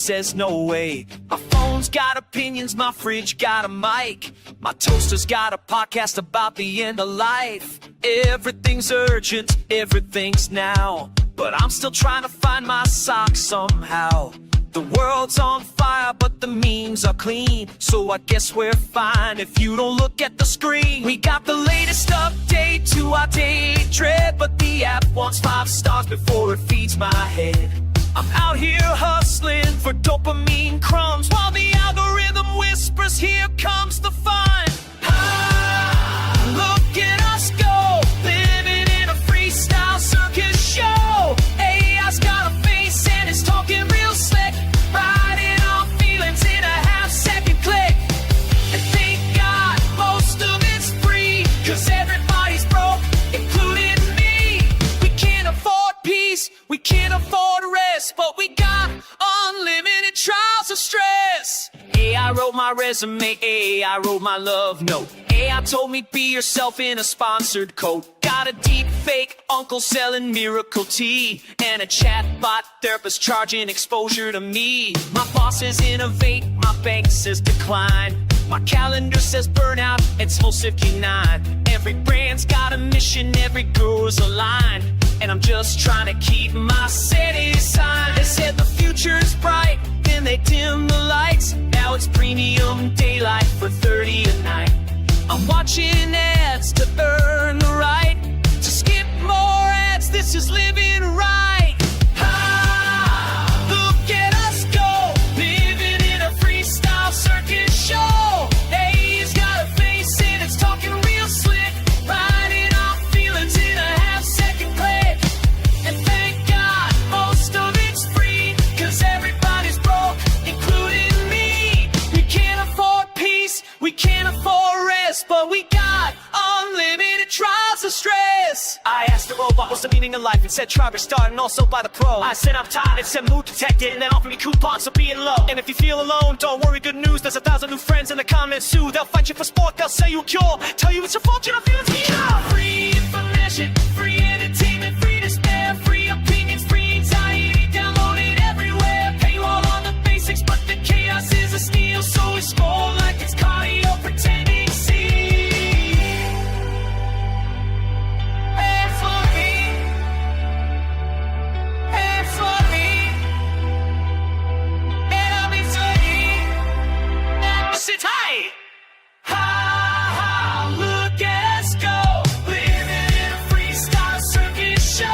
says no way. My phone's got opinions, my fridge got a mic, my toaster's got a podcast about the end of life. Everything's urgent, everything's now, but I'm still trying to find my socks somehow. The world's on fire, but the memes are clean, so I guess we're fine if you don't look at the screen. We got the latest update to our daily dread, but the app wants 5 stars before it feeds my head. I'm out here hustling for dopamine crumbs, while the algorithm whispers, here comes the fun. Look at us go, living in a freestyle circus show. AI's got a face and it's talking real slick, riding our feelings in a half-second click. And thank God most of it's free, 'cause everybody's broke, including me. We can't afford peace, we can't afford rest, but we got unlimited trials of stress. AI wrote my resume, AI wrote my love note, AI told me be yourself in a sponsored coat. Got a deep fake uncle selling miracle tea, and a chatbot therapist charging exposure to me. My bosses innovate, my bank says decline, my calendar says burnout, it's whole 59. Every brand's got a mission, every guru's aligned, and I'm just trying to keep my city sign. They said the future's bright, then they dim the lights. Now it's premium daylight for 30 a night. I'm watching ads to earn the right to skip more ads. This is living right. Look at us go, living in a freestyle circus show. He's got a face and it's talking real slick, riding our feelings in a half-second click. And thank God most of it's free, 'cause everybody's broke, including me. We can't afford peace, we can't afford rest, but we got unlimited trials of stress. I asked the robot what's the meaning of life, and said try restart, and also by the pro. I said I'm tired, it said mood detected, and then offered me coupons for being low. And if you feel alone, don't worry, good news, there's 1,000 new friends in the comments soon. They'll fight you for sport, they'll say you a cure, tell you it's your fault, you're not feeling secure. Free information, free entertainment, free despair, free opinions, free anxiety, download it everywhere. Pay you all on the basics, but the chaos is a steal, so we scroll like it's cardio, pretending see. Sit high! Look at us go, living in a freestyle circus show.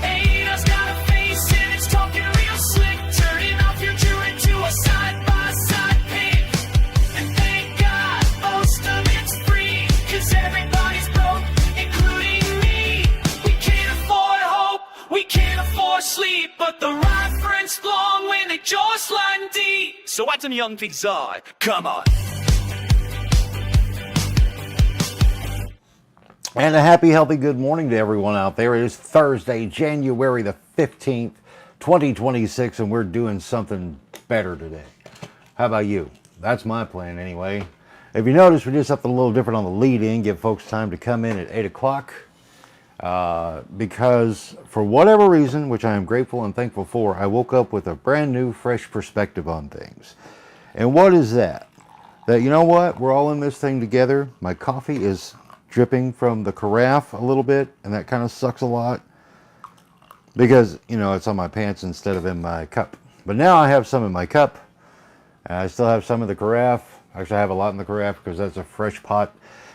AI's got a face and it's talking real slick, turning our future into a side-by-side pic. And thank God most of it's free, 'cause everybody's broke, including me. We can't afford hope, we can't afford sleep, but the ride friends long when they jaws line deep. So what's them young pigs are? Come on. And a happy, healthy, good morning to everyone out there. It is Thursday, January the 15th, 2026, and we're doing something better today. How about you? That's my plan anyway. If you notice, we did something a little different on the lead-in, give folks time to come in at 8 o'clock. Because for whatever reason, which I am grateful and thankful for, I woke up with a brand new, fresh perspective on things. And what is that? That, you know what? We're all in this thing together. My coffee is dripping from the carafe a little bit, and that kind of sucks a lot because, you know, it's on my pants instead of in my cup. But now I have some in my cup, and I still have some in the carafe. Actually, I have a lot in the carafe because that's a fresh pot.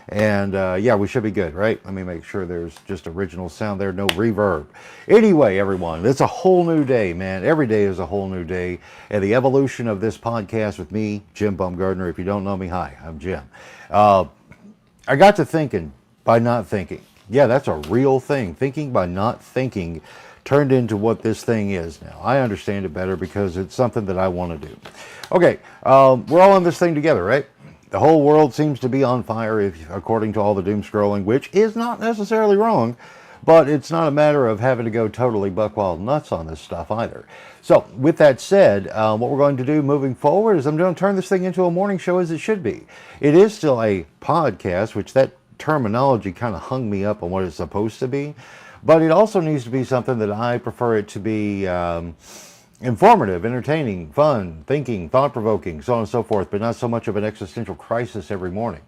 And yeah, we should be good, right? Let me make sure there's just original sound there, no reverb. Anyway, everyone, it's a whole new day, man. Every day is a whole new day. And the evolution of this podcast with me, Jim Bumgardner. If you don't know me, hi, I'm Jim. I got to thinking by not thinking. Yeah, that's a real thing. Thinking by not thinking turned into what this thing is now. I understand it better because it's something that I want to do. Okay, we're all in this thing together, right? The whole world seems to be on fire, according to all the doom scrolling, which is not necessarily wrong, but it's not a matter of having to go totally buck wild nuts on this stuff either. So, with that said, what we're going to do moving forward is I'm going to turn this thing into a morning show as it should be. It is still a podcast, which that terminology kind of hung me up on what it's supposed to be, but it also needs to be something that I prefer it to be informative, entertaining, fun, thinking, thought-provoking, so on and so forth, but not so much of an existential crisis every morning,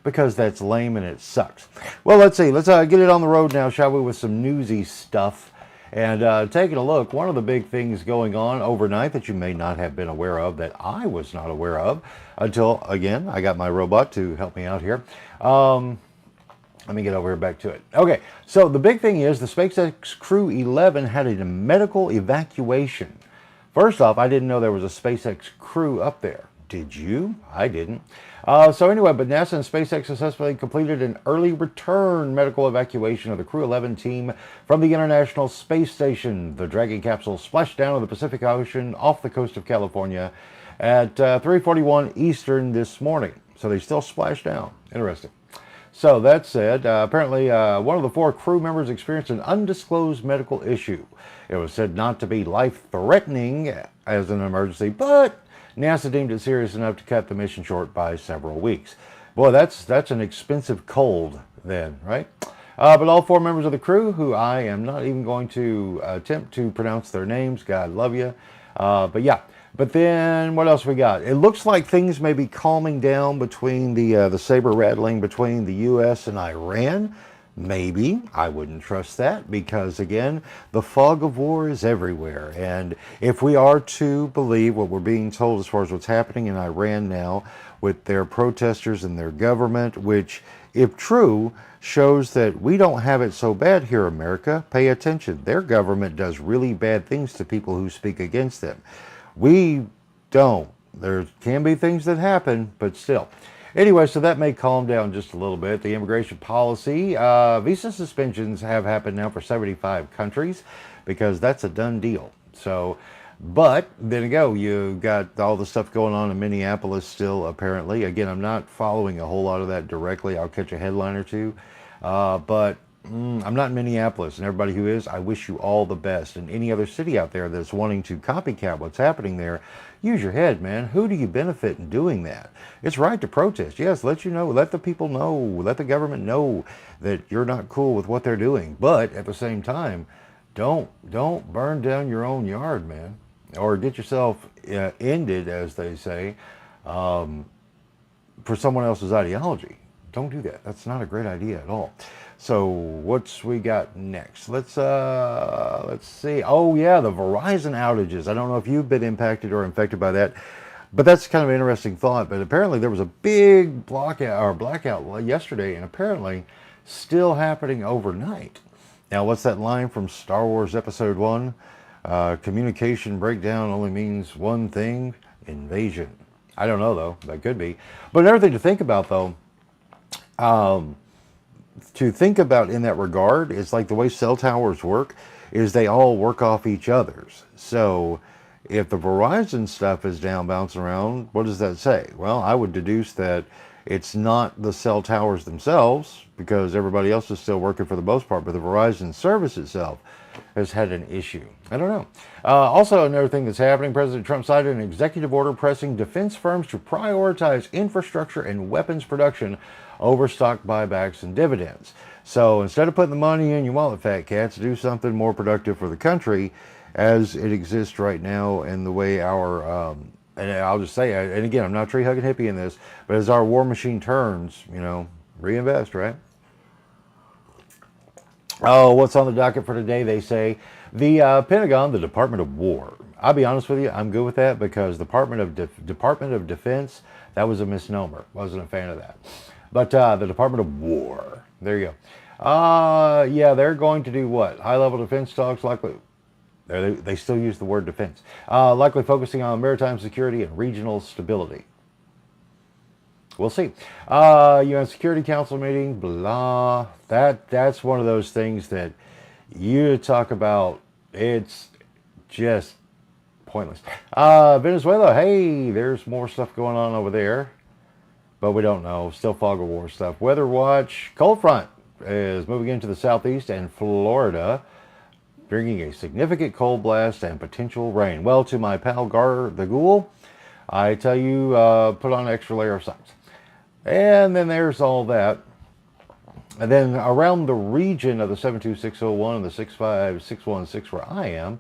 because that's lame and it sucks. Well, let's see. Let's get it on the road now, shall we, with some newsy stuff. And taking a look, one of the big things going on overnight that you may not have been aware of, that I was not aware of until, again, I got my robot to help me out here. Let me get over here back to it. Okay, so the big thing is the SpaceX Crew 11 had a medical evacuation. First off, I didn't know there was a SpaceX Crew up there. Did you? I didn't. So anyway, but NASA and SpaceX successfully completed an early return medical evacuation of the Crew 11 team from the International Space Station. The Dragon capsule splashed down in the Pacific Ocean off the coast of California at 3:41 Eastern this morning. So they still splashed down. Interesting. So that said, apparently one of the 4 crew members experienced an undisclosed medical issue. It was said not to be life-threatening as an emergency, but NASA deemed it serious enough to cut the mission short by several weeks. Boy, that's an expensive cold then, right? But all 4 members of the crew, who I am not even going to attempt to pronounce their names, God love you. But yeah, but then what else we got? It looks like things may be calming down between the saber rattling between the U.S. and Iran. Maybe. I wouldn't trust that because, again, the fog of war is everywhere. And if we are to believe what we're being told as far as what's happening in Iran now with their protesters and their government, which, if true, shows that we don't have it so bad here in America, pay attention. Their government does really bad things to people who speak against them. We don't. There can be things that happen, but still. Anyway, so that may calm down just a little bit. The immigration policy, visa suspensions have happened now for 75 countries because that's a done deal. So, but then again, you got all the stuff going on in Minneapolis still, apparently. Again, I'm not following a whole lot of that directly. I'll catch a headline or two. But I'm not in Minneapolis, and everybody who is, I wish you all the best. And any other city out there that's wanting to copycat what's happening there, use your head, man. Who do you benefit in doing that? It's right to protest. Yes, let you know, let the people know, let the government know that you're not cool with what they're doing. But at the same time, don't burn down your own yard, man, or get yourself ended, as they say, for someone else's ideology. Don't do that. That's not a great idea at all. So what's we got next? Let's see. Oh yeah, the Verizon outages. I don't know if you've been impacted or infected by that, but that's kind of an interesting thought. But apparently there was a big blackout yesterday, and apparently still happening overnight. Now, what's that line from Star Wars Episode 1? Communication breakdown only means one thing: invasion. I don't know though. That could be. But another thing to think about though. To think about in that regard is like the way cell towers work is they all work off each other's. So if the Verizon stuff is down bouncing around, what does that say? Well, I would deduce that it's not the cell towers themselves because everybody else is still working for the most part, but the Verizon service itself has had an issue. I don't know. Also, another thing that's happening, President Trump cited an executive order pressing defense firms to prioritize infrastructure and weapons production over stock buybacks and dividends. So instead of putting the money in your wallet, fat cats, do something more productive for the country as it exists right now, and the way our, and I'll just say, and again, I'm not tree-hugging hippie in this, but as our war machine turns, you know, reinvest, right? Oh, what's on the docket for today? They say the Pentagon, the Department of War. I'll be honest with you, I'm good with that because Department of Defense, that was a misnomer. Wasn't a fan of that. But the Department of War, there you go. Yeah, they're going to do what? High-level defense talks, likely. They still use the word defense. Likely focusing on maritime security and regional stability. We'll see. UN Security Council meeting, blah. That's one of those things that you talk about. It's just pointless. Venezuela, hey, there's more stuff going on over there. But we don't know. Still fog of war stuff. Weather watch. Cold front is moving into the southeast and Florida, bringing a significant cold blast and potential rain. Well, to my pal Gar the Ghoul, I tell you, put on an extra layer of socks. And then there's all that. And then around the region of the 72601 and the 65616 where I am,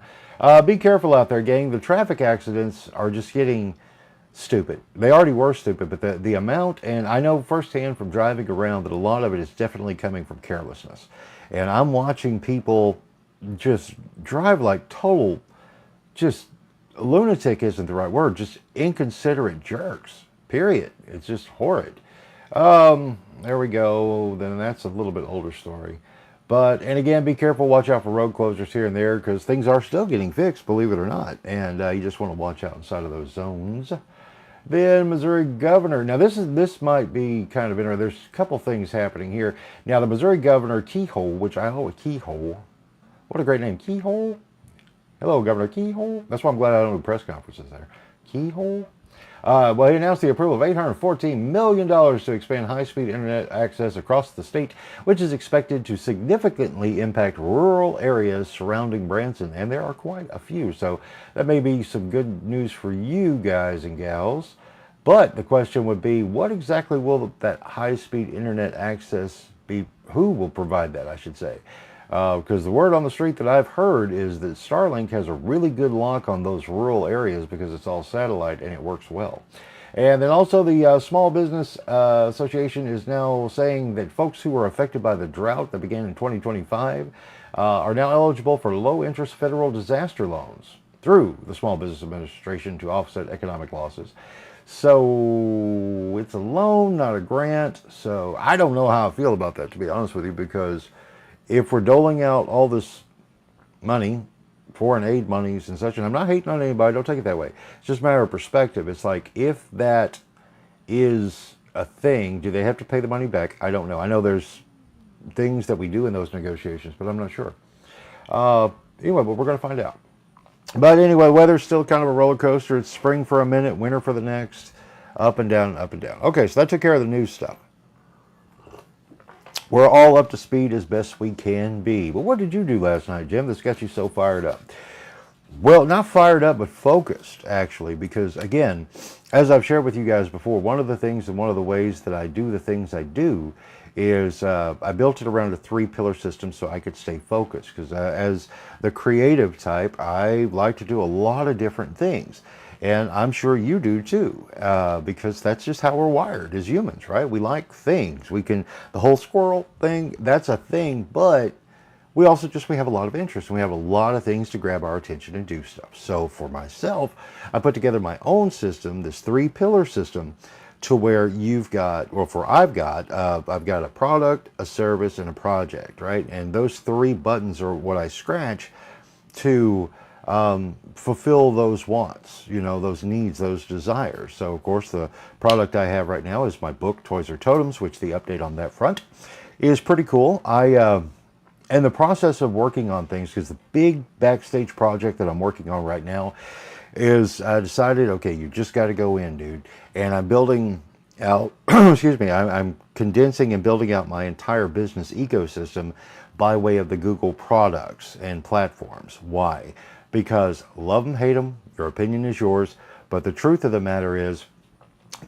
be careful out there, gang. The traffic accidents are just getting stupid. They already were stupid, but the amount, and I know firsthand from driving around that a lot of it is definitely coming from carelessness. And I'm watching people just drive like total, just lunatic isn't the right word, just inconsiderate jerks, period. It's just horrid. There we go. Then that's a little bit older story. But, and again, be careful. Watch out for road closures here and there because things are still getting fixed, believe it or not. And you just want to watch out inside of those zones. Then Missouri governor. Now, this might be kind of interesting. There's a couple things happening here. Now, the Missouri governor, Keyhole, which I always, Keyhole. What a great name. Keyhole. Hello, Governor Keyhole. That's why I'm glad I don't do press conferences there. Keyhole. Well, he announced the approval of $814 million to expand high-speed internet access across the state, which is expected to significantly impact rural areas surrounding Branson. And there are quite a few, so that may be some good news for you guys and gals. But the question would be, what exactly will that high-speed internet access be? Who will provide that, I should say? Because the word on the street that I've heard is that Starlink has a really good lock on those rural areas because it's all satellite and it works well. And then also the Small Business Association is now saying that folks who were affected by the drought that began in 2025 are now eligible for low-interest federal disaster loans through the Small Business Administration to offset economic losses. So it's a loan, not a grant. So I don't know how I feel about that, to be honest with you, because if we're doling out all this money, foreign aid monies and such, and I'm not hating on anybody, don't take it that way. It's just a matter of perspective. It's like, if that is a thing, do they have to pay the money back? I don't know. I know there's things that we do in those negotiations, but I'm not sure. Anyway, but we're going to find out. But anyway, weather's still kind of a roller coaster. It's spring for a minute, winter for the next, up and down, up and down. Okay, so that took care of the news stuff. We're all up to speed as best we can be. But what did you do last night, Jim, that's got you so fired up? Well, not fired up, but focused, actually, because, again, as I've shared with you guys before, one of the things and one of the ways that I do the things I do is I built it around a 3-pillar system so I could stay focused. Because as the creative type, I like to do a lot of different things. And I'm sure you do too, because that's just how we're wired as humans, right? We like things. We can, the whole squirrel thing, that's a thing, but we also we have a lot of interest and we have a lot of things to grab our attention and do stuff. So for myself, I put together my own system, this 3-pillar system, to where you've got, or I've got a product, a service, and a project, right? And those 3 buttons are what I scratch to fulfill those wants, those needs, those desires. So, of course, the product I have right now is my book, Toys or Totems, which the update on that front is pretty cool. And the process of working on things, because the big backstage project that I'm working on right now is I decided, okay, you just got to go in, dude. And I'm building out, excuse me, I'm condensing and building out my entire business ecosystem by way of the Google products and platforms. Why? Because love them, hate them, your opinion is yours. But the truth of the matter is,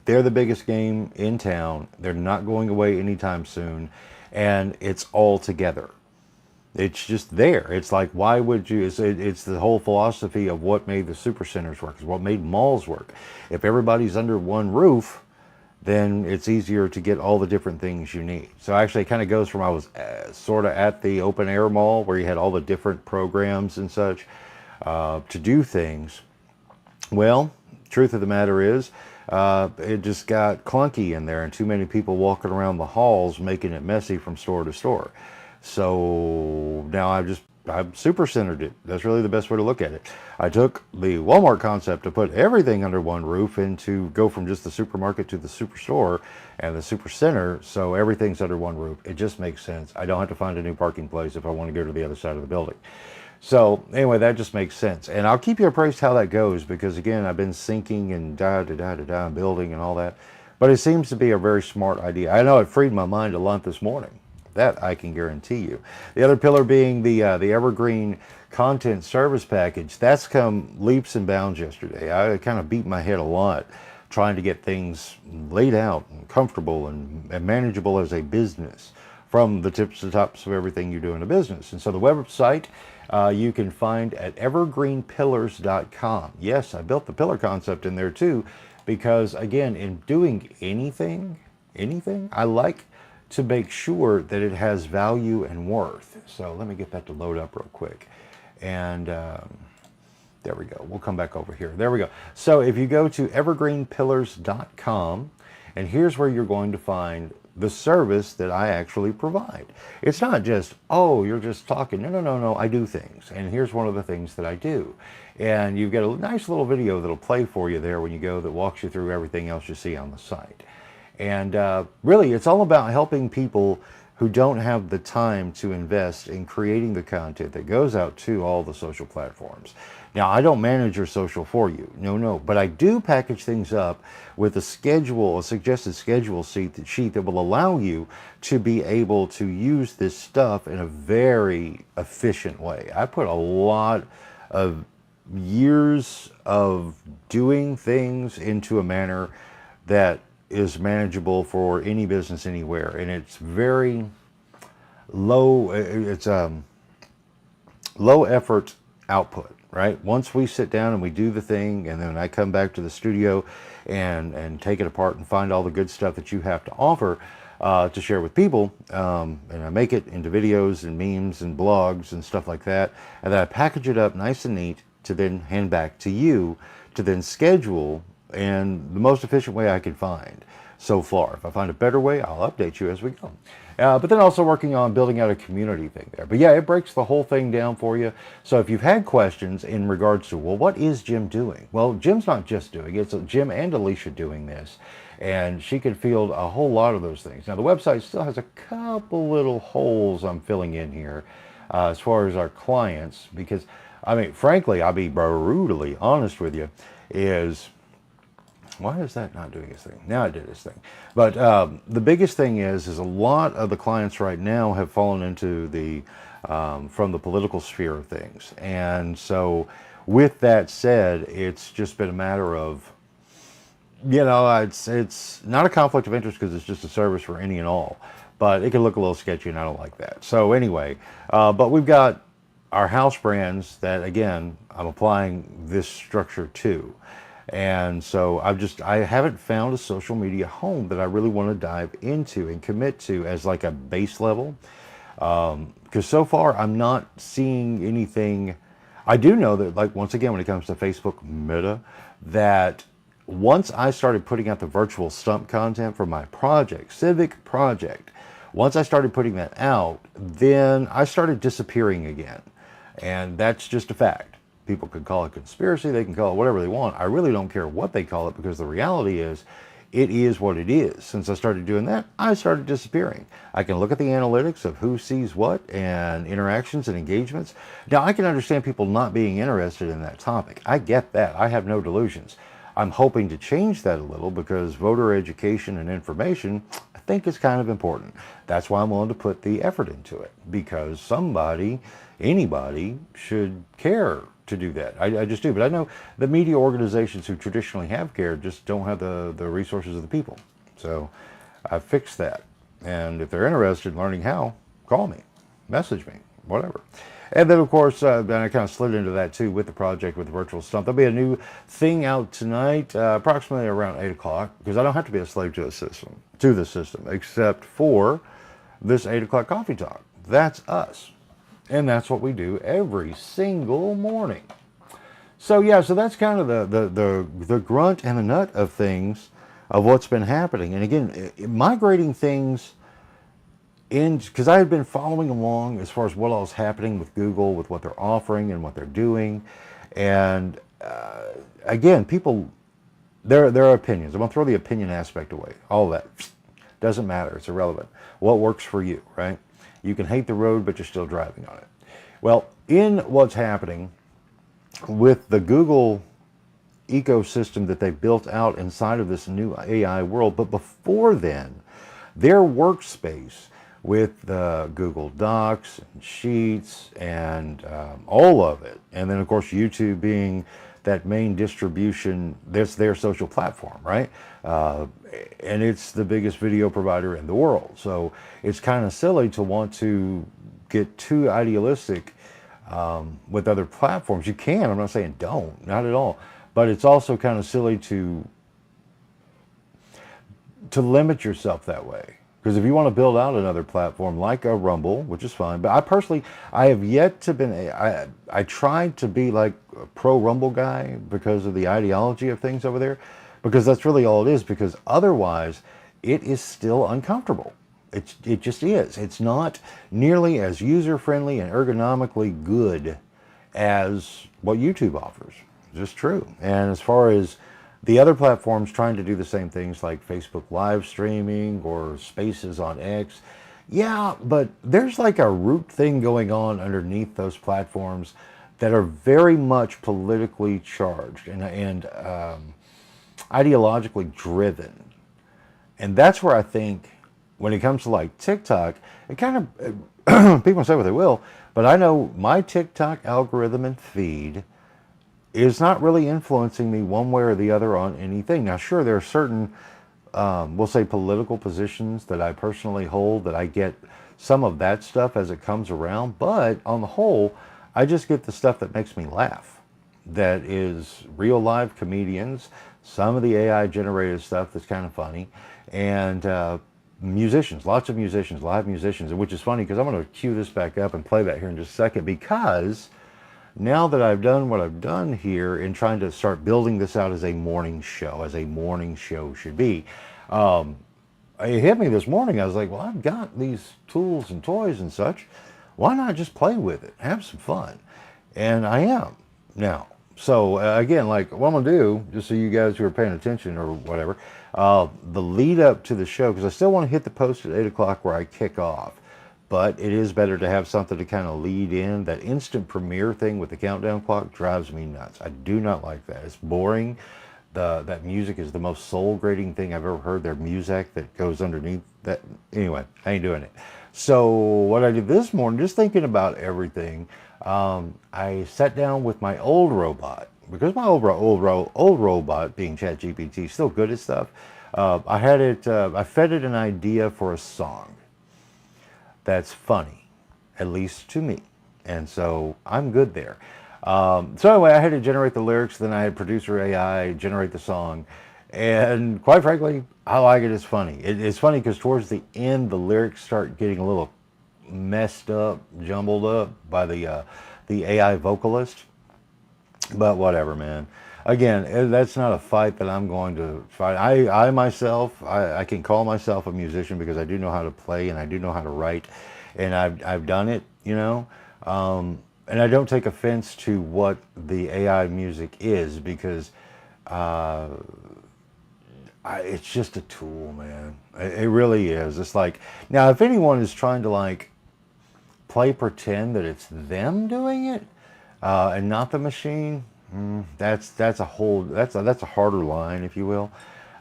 they're the biggest game in town. They're not going away anytime soon. And it's all together. It's just there. It's like, why would you? It's the whole philosophy of what made the super centers work. It's what made malls work. If everybody's under one roof, then it's easier to get all the different things you need. So actually it kind of goes from, I was sort of at the open air mall where you had all the different programs and such to do things. Well, truth of the matter is, it just got clunky in there and too many people walking around the halls making it messy from store to store. So now I've super centered it. That's really the best way to look at it. I took the Walmart concept to put everything under one roof and to go from just the supermarket to the superstore and the super center, so everything's under one roof. It just makes sense. I don't have to find a new parking place if I want to go to the other side of the building. So anyway, that just makes sense. And I'll keep you appraised how that goes because, again, I've been syncing and building and all that. But it seems to be a very smart idea. I know it freed my mind a lot this morning. That I can guarantee you. The other pillar being the Evergreen Content Service Package. That's come leaps and bounds yesterday. I kind of beat my head a lot trying to get things laid out and comfortable and manageable as a business from the tips to tops of everything you do in a business. And so the website you can find at evergreenpillars.com. Yes, I built the pillar concept in there too, because again, in doing anything, I like to make sure that it has value and worth. So let me get that to load up real quick. And there we go. We'll come back over here. There we go. So if you go to evergreenpillars.com, and here's where you're going to find the service that I actually provide. It's not just, oh, you're just talking. No. I do things. And here's one of the things that I do. And you've got a nice little video that'll play for you there when you go that walks you through everything else you see on the site. And really, it's all about helping people who don't have the time to invest in creating the content that goes out to all the social platforms. Now, I don't manage your social for you, no, but I do package things up with a schedule, a suggested schedule sheet that will allow you to be able to use this stuff in a very efficient way. I put a lot of years of doing things into a manner that is manageable for any business anywhere, and it's very low. It's low effort output, right? Once we sit down and we do the thing, and then I come back to the studio and take it apart and find all the good stuff that you have to offer to share with people, and I make it into videos and memes and blogs and stuff like that, and then I package it up nice and neat to then hand back to you to then schedule in the most efficient way I can find so far. If I find a better way, I'll update you as we go. But then also working on building out a community thing there. But yeah, it breaks the whole thing down for you. So if you've had questions in regards to, well, what is Jim doing? Well, Jim's not just doing it. It's Jim and Alicia doing this. And she can field a whole lot of those things. Now, the website still has a couple little holes I'm filling in here as far as our clients. Because, I mean, frankly, I'll be brutally honest with you, is... why is that not doing its thing? Now it did its thing. But the biggest thing is a lot of the clients right now have fallen into the, from the political sphere of things. And so with that said, it's just been a matter of, you know, it's not a conflict of interest because it's just a service for any and all. But it can look a little sketchy and I don't like that. So anyway, but we've got our house brands that, again, I'm applying this structure to. And so I haven't found a social media home that I really want to dive into and commit to as like a base level. Because so far I'm not seeing anything. I do know that, like, once again, when it comes to Facebook Meta, that once I started putting out the virtual stump content for my project, civic project, once I started putting that out, then I started disappearing again. And that's just a fact. People can call it conspiracy, they can call it whatever they want. I really don't care what they call it, because the reality is, it is what it is. Since I started doing that, I started disappearing. I can look at the analytics of who sees what and interactions and engagements. Now, I can understand people not being interested in that topic. I get that. I have no delusions. I'm hoping to change that a little, because voter education and information, I think, is kind of important. That's why I'm willing to put the effort into it, because somebody, anybody, should care to do that. I just do. But I know the media organizations who traditionally have cared just don't have the resources of the people. So I've fixed that. And if they're interested in learning how, call me, message me, whatever. And then, of course, then I kind of slid into that too with the project with the virtual stump. There'll be a new thing out tonight, approximately around 8 o'clock, because I don't have to be a slave to the system, except for this 8 o'clock coffee talk. That's us. And that's what we do every single morning. So yeah, so that's kind of the grunt and the nut of things, of what's been happening. And again, migrating things in, because I had been following along as far as what all is happening with Google, with what they're offering and what they're doing. And again, people, there are opinions. I'm going to throw the opinion aspect away. All that doesn't matter. It's irrelevant. What works for you, right? You can hate the road, but you're still driving on it. Well, in what's happening with the Google ecosystem that they built out inside of this new AI world, but before then, their workspace with Google Docs and Sheets and all of it, and then of course YouTube being that main distribution, that's their social platform, right? and it's the biggest video provider in the world. So it's kind of silly to want to get too idealistic with other platforms. You can, I'm not saying don't, not at all. But it's also kind of silly to limit yourself that way. Because if you want to build out another platform like a Rumble, which is fine, but I have yet to I tried to be like a pro Rumble guy because of the ideology of things over there, because that's really all it is, because otherwise it is still uncomfortable. It just is. It's not nearly as user-friendly and ergonomically good as what YouTube offers. It's just true. And as far as the other platforms trying to do the same things like Facebook live streaming or Spaces on X, yeah, but there's like a root thing going on underneath those platforms that are very much politically charged and ideologically driven. And that's where I think when it comes to like TikTok, it kind of, people say what they will, but I know my TikTok algorithm and feed is not really influencing me one way or the other on anything. Now, sure, there are certain, we'll say political positions that I personally hold that I get some of that stuff as it comes around, but on the whole, I just get the stuff that makes me laugh. That is real live comedians, some of the AI generated stuff that's kind of funny, and musicians, lots of musicians, live musicians, which is funny because I'm going to cue this back up and play that here in just a second, because now that I've done what I've done here in trying to start building this out as a morning show, as a morning show should be, it hit me this morning. I was like, well, I've got these tools and toys and such. Why not just play with it, have some fun? And I am now. So again, like what I'm going to do, just so you guys who are paying attention or whatever, the lead up to the show, because I still want to hit the post at 8 o'clock where I kick off. But it is better to have something to kind of lead in. That instant premiere thing with the countdown clock drives me nuts. I do not like that. It's boring. That music is the most soul-grating thing I've ever heard. Their music that goes underneath that. Anyway, I ain't doing it. So what I did this morning, just thinking about everything, I sat down with my old robot. Because my old robot, being ChatGPT, still good at stuff. I fed it an idea for a song that's funny, at least to me, and so I'm good there. So anyway, I had to generate the lyrics, then I had producer AI generate the song, and quite frankly, I like it. It's funny. It's funny because towards the end, the lyrics start getting a little messed up, jumbled up by the AI vocalist, but whatever, man. Again, that's not a fight that I'm going to fight. I myself, I can call myself a musician because I do know how to play and I do know how to write, and I've done it, you know. And I don't take offense to what the AI music is, because it's just a tool, man. It really is. It's like, now if anyone is trying to like play pretend that it's them doing it and not the machine, that's a harder line, if you will.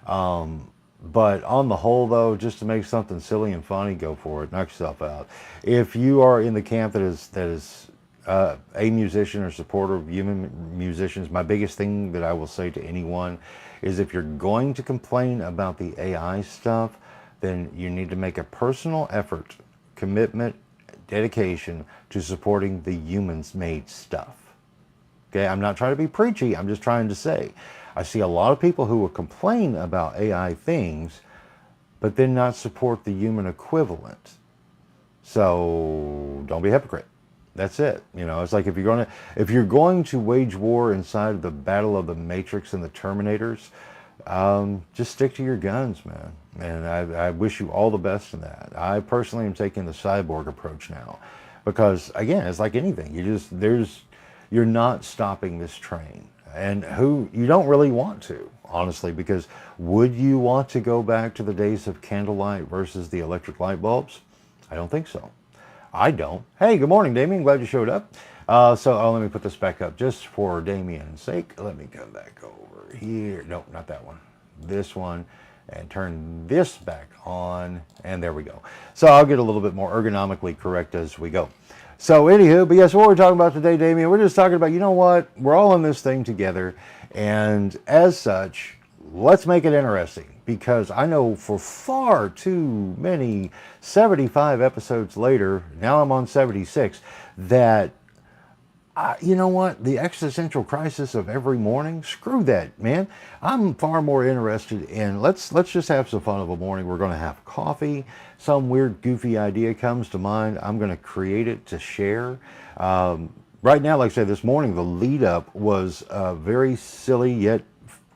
But on the whole, though, just to make something silly and funny, go for it. Knock yourself out. If you are in the camp that is a musician or supporter of human musicians, my biggest thing that I will say to anyone is, if you're going to complain about the AI stuff, then you need to make a personal effort, commitment, dedication to supporting the humans-made stuff. Okay, I'm not trying to be preachy. I'm just trying to say, I see a lot of people who will complain about AI things, but then not support the human equivalent. So don't be a hypocrite. That's it. You know, it's like if you're going to wage war inside the battle of the Matrix and the Terminators, just stick to your guns, man. And I wish you all the best in that. I personally am taking the cyborg approach now, because again, it's like anything. You're not stopping this train, and you don't really want to, honestly, because would you want to go back to the days of candlelight versus the electric light bulbs? I don't think so. I don't. Hey, good morning, Damien. Glad you showed up. Let me put this back up just for Damien's sake. Let me come back over here. No, not that one. This one. And turn this back on. And there we go. So I'll get a little bit more ergonomically correct as we go. So anywho, but yes, what we're talking about today, Damien, we're just talking about, you know what? We're all in this thing together. And as such, let's make it interesting, because I know for far too many 75 episodes later, now I'm on 76, that you know what? The existential crisis of every morning, screw that, man. I'm far more interested in let's just have some fun of a morning. We're going to have coffee. Some weird, goofy idea comes to mind. I'm going to create it to share. Right now, like I said, this morning, the lead up was very silly, yet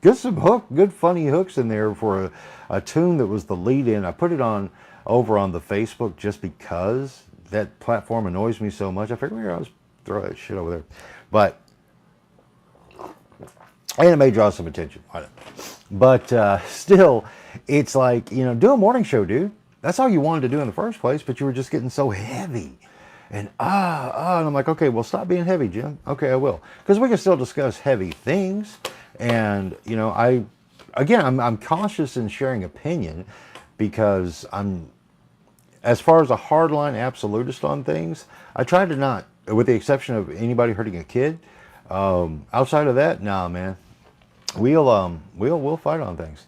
get some good funny hooks in there for a tune that was the lead in. I put it on over on the Facebook just because that platform annoys me so much. I figured I was throw that shit over there, but and it may draw some attention. I don't know. But still, it's like, you know, do a morning show, dude. That's all you wanted to do in the first place, but you were just getting so heavy. And and I'm like, okay, well, stop being heavy, Jim. Okay, I will, because we can still discuss heavy things. And you know, I'm cautious in sharing opinion, because I'm, as far as a hardline absolutist on things, I try to not, with the exception of anybody hurting a kid. Outside of that, nah, man, we'll fight on things.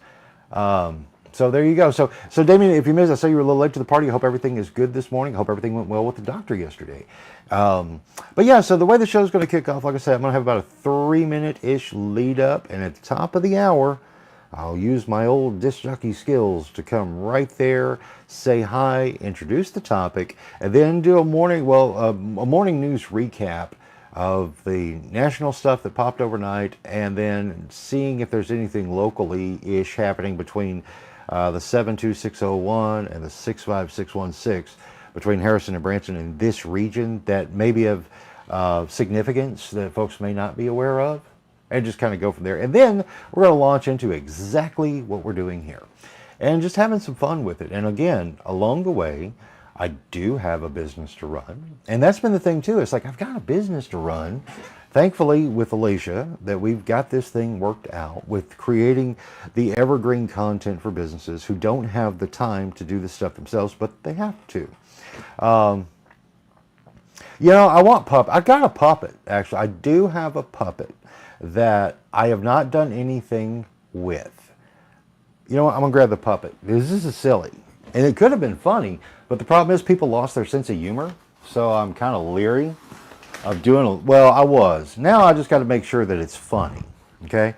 So there you go. So Damien, if you missed, I saw you were a little late to the party. I hope everything is good this morning. I hope everything went well with the doctor yesterday. But yeah, so the way the show is going to kick off, like I said, I'm going to have about a 3-minute-ish lead up, and at the top of the hour, I'll use my old disc jockey skills to come right there, say hi, introduce the topic, and then do a morning news recap of the national stuff that popped overnight, and then seeing if there's anything locally-ish happening between the 72601 and the 65616 between Harrison and Branson in this region that may be of significance that folks may not be aware of, and just kind of go from there. And then we're going to launch into exactly what we're doing here and just having some fun with it. And again, along the way, I do have a business to run. And that's been the thing too. It's like, I've got a business to run. Thankfully, with Alicia, that we've got this thing worked out with creating the evergreen content for businesses who don't have the time to do this stuff themselves, but they have to. You know, I got a puppet, actually. I do have a puppet that I have not done anything with. You know what? I'm going to grab the puppet. This is silly. And it could have been funny, but the problem is people lost their sense of humor. So I'm kind of leery of doing, well, I was. Now I just got to make sure that it's funny. Okay?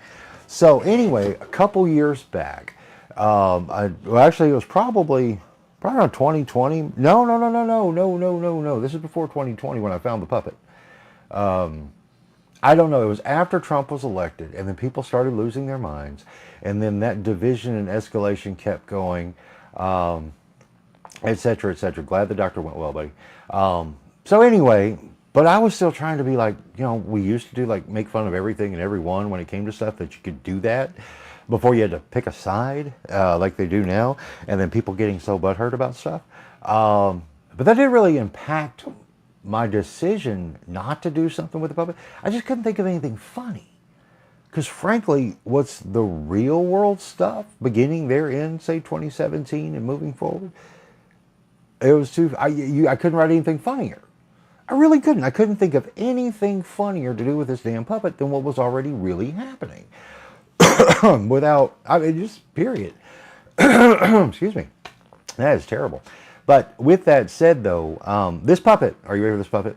So anyway, a couple years back, actually it was probably around 2020. No. This is before 2020 when I found the puppet. I don't know. It was after Trump was elected, and then people started losing their minds, and then that division and escalation kept going, et cetera, et cetera. Glad the doctor went well, buddy. So anyway, but I was still trying to be like, you know, we used to do, like, make fun of everything and everyone when it came to stuff, that you could do that before you had to pick a side, like they do now, and then people getting so butthurt about stuff. But that didn't really impact my decision not to do something with the puppet. I just couldn't think of anything funny. Because frankly, what's the real world stuff, beginning there in, say, 2017 and moving forward, it was too, I couldn't write anything funnier. I really couldn't. I couldn't think of anything funnier to do with this damn puppet than what was already really happening. Just period. Excuse me. That is terrible. But with that said, though, this puppet, are you ready for this puppet?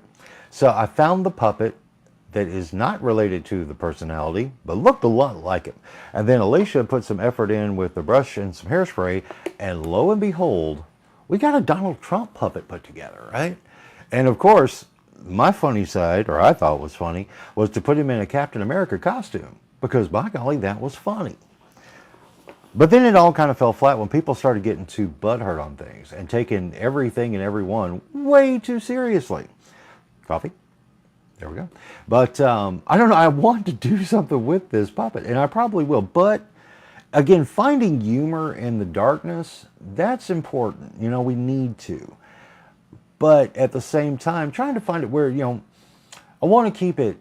So I found the puppet that is not related to the personality, but looked a lot like him. And then Alicia put some effort in with the brush and some hairspray, and lo and behold, we got a Donald Trump puppet put together, right? And of course, my funny side, or I thought was funny, was to put him in a Captain America costume, because by golly, that was funny. But then it all kind of fell flat when people started getting too butthurt on things and taking everything and everyone way too seriously. Coffee? There we go. But I don't know. I want to do something with this puppet, and I probably will. But again, finding humor in the darkness, that's important. You know, we need to. But at the same time, trying to find it where, you know, I want to keep it.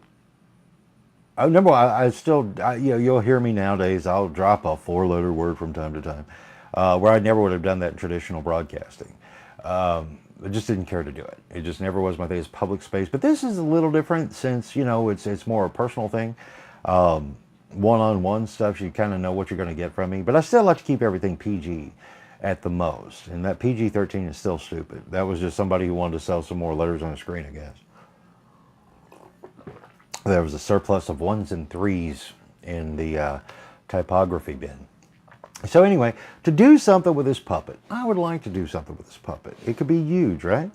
Number one, you'll hear me nowadays, I'll drop a 4-letter word from time to time, where I never would have done that in traditional broadcasting. I just didn't care to do it. It just never was my thing. It's public space. But this is a little different since, you know, it's more a personal thing. one-on-one stuff, you kind of know what you're going to get from me. But I still like to keep everything PG at the most. And that PG-13 is still stupid. That was just somebody who wanted to sell some more letters on the screen, I guess. There was a surplus of 1s and 3s in the typography bin. So anyway, to do something with this puppet, I would like to do something with this puppet. It could be huge, right?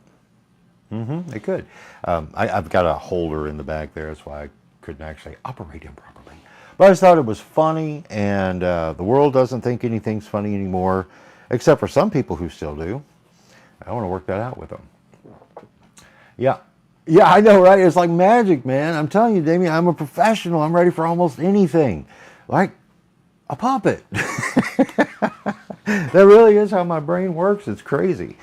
It could. I've got a holder in the back there. That's why I couldn't actually operate him properly. But I just thought it was funny, and the world doesn't think anything's funny anymore, except for some people who still do. I want to work that out with them. Yeah. Yeah, I know, right? It's like magic, man. I'm telling you, Damien, I'm a professional. I'm ready for almost anything. Like a puppet. That really is how my brain works. It's crazy.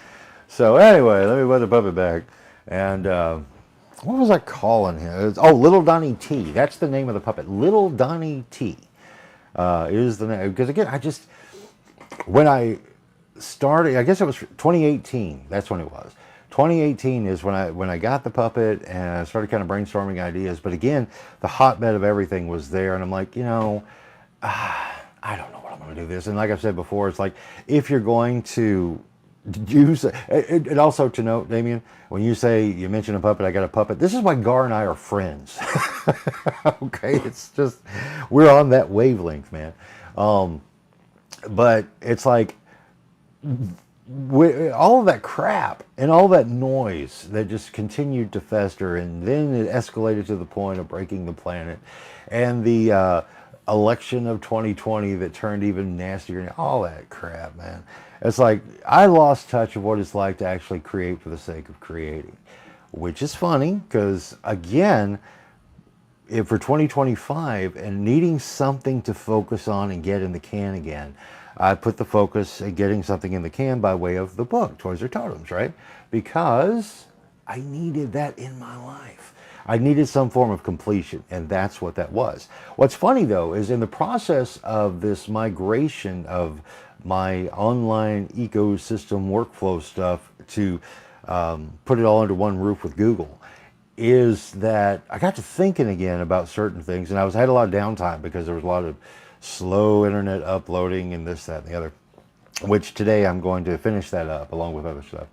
So anyway, let me put the puppet back. And what was I calling him? Little Donnie T. That's the name of the puppet. Little Donnie T is the name. Because again, when I started, I guess it was 2018. That's when it was. 2018 is when I got the puppet and I started kind of brainstorming ideas. But again, the hotbed of everything was there. And I'm like, I don't know what I'm going to do this. And like I've said before, it's like, if you're going to use it, and also to note, Damien, when you mention a puppet, I got a puppet. This is why Gar and I are friends. Okay. It's just, we're on that wavelength, man. But it's like, all of that crap and all that noise that just continued to fester, and then it escalated to the point of breaking the planet, and the election of 2020 that turned even nastier, and all that crap, man. It's like I lost touch of what it's like to actually create for the sake of creating, which is funny because, again, if for 2025 and needing something to focus on and get in the can again, I put the focus at getting something in the can by way of the book, Toys or Totems, right? Because I needed that in my life. I needed some form of completion, and that's what that was. What's funny, though, is in the process of this migration of my online ecosystem workflow stuff to put it all under one roof with Google, is that I got to thinking again about certain things, and I had a lot of downtime because there was a lot of slow internet uploading and this, that, and the other, which today I'm going to finish that up along with other stuff.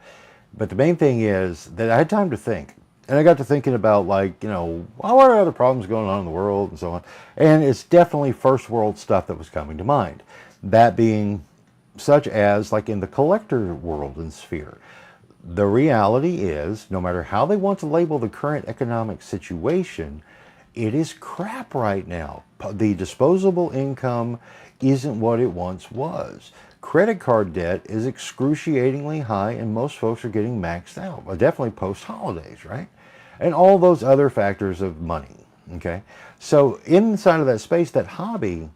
But the main thing is that I had time to think. And I got to thinking about, like, what are other problems going on in the world and so on. And it's definitely first world stuff that was coming to mind. That being such as, like, in the collector world and sphere. The reality is, no matter how they want to label the current economic situation, it is crap right now. The disposable income isn't what it once was. Credit card debt is excruciatingly high, and most folks are getting maxed out. Well, definitely post-holidays, right? And all those other factors of money, okay? So inside of that space, that hobby,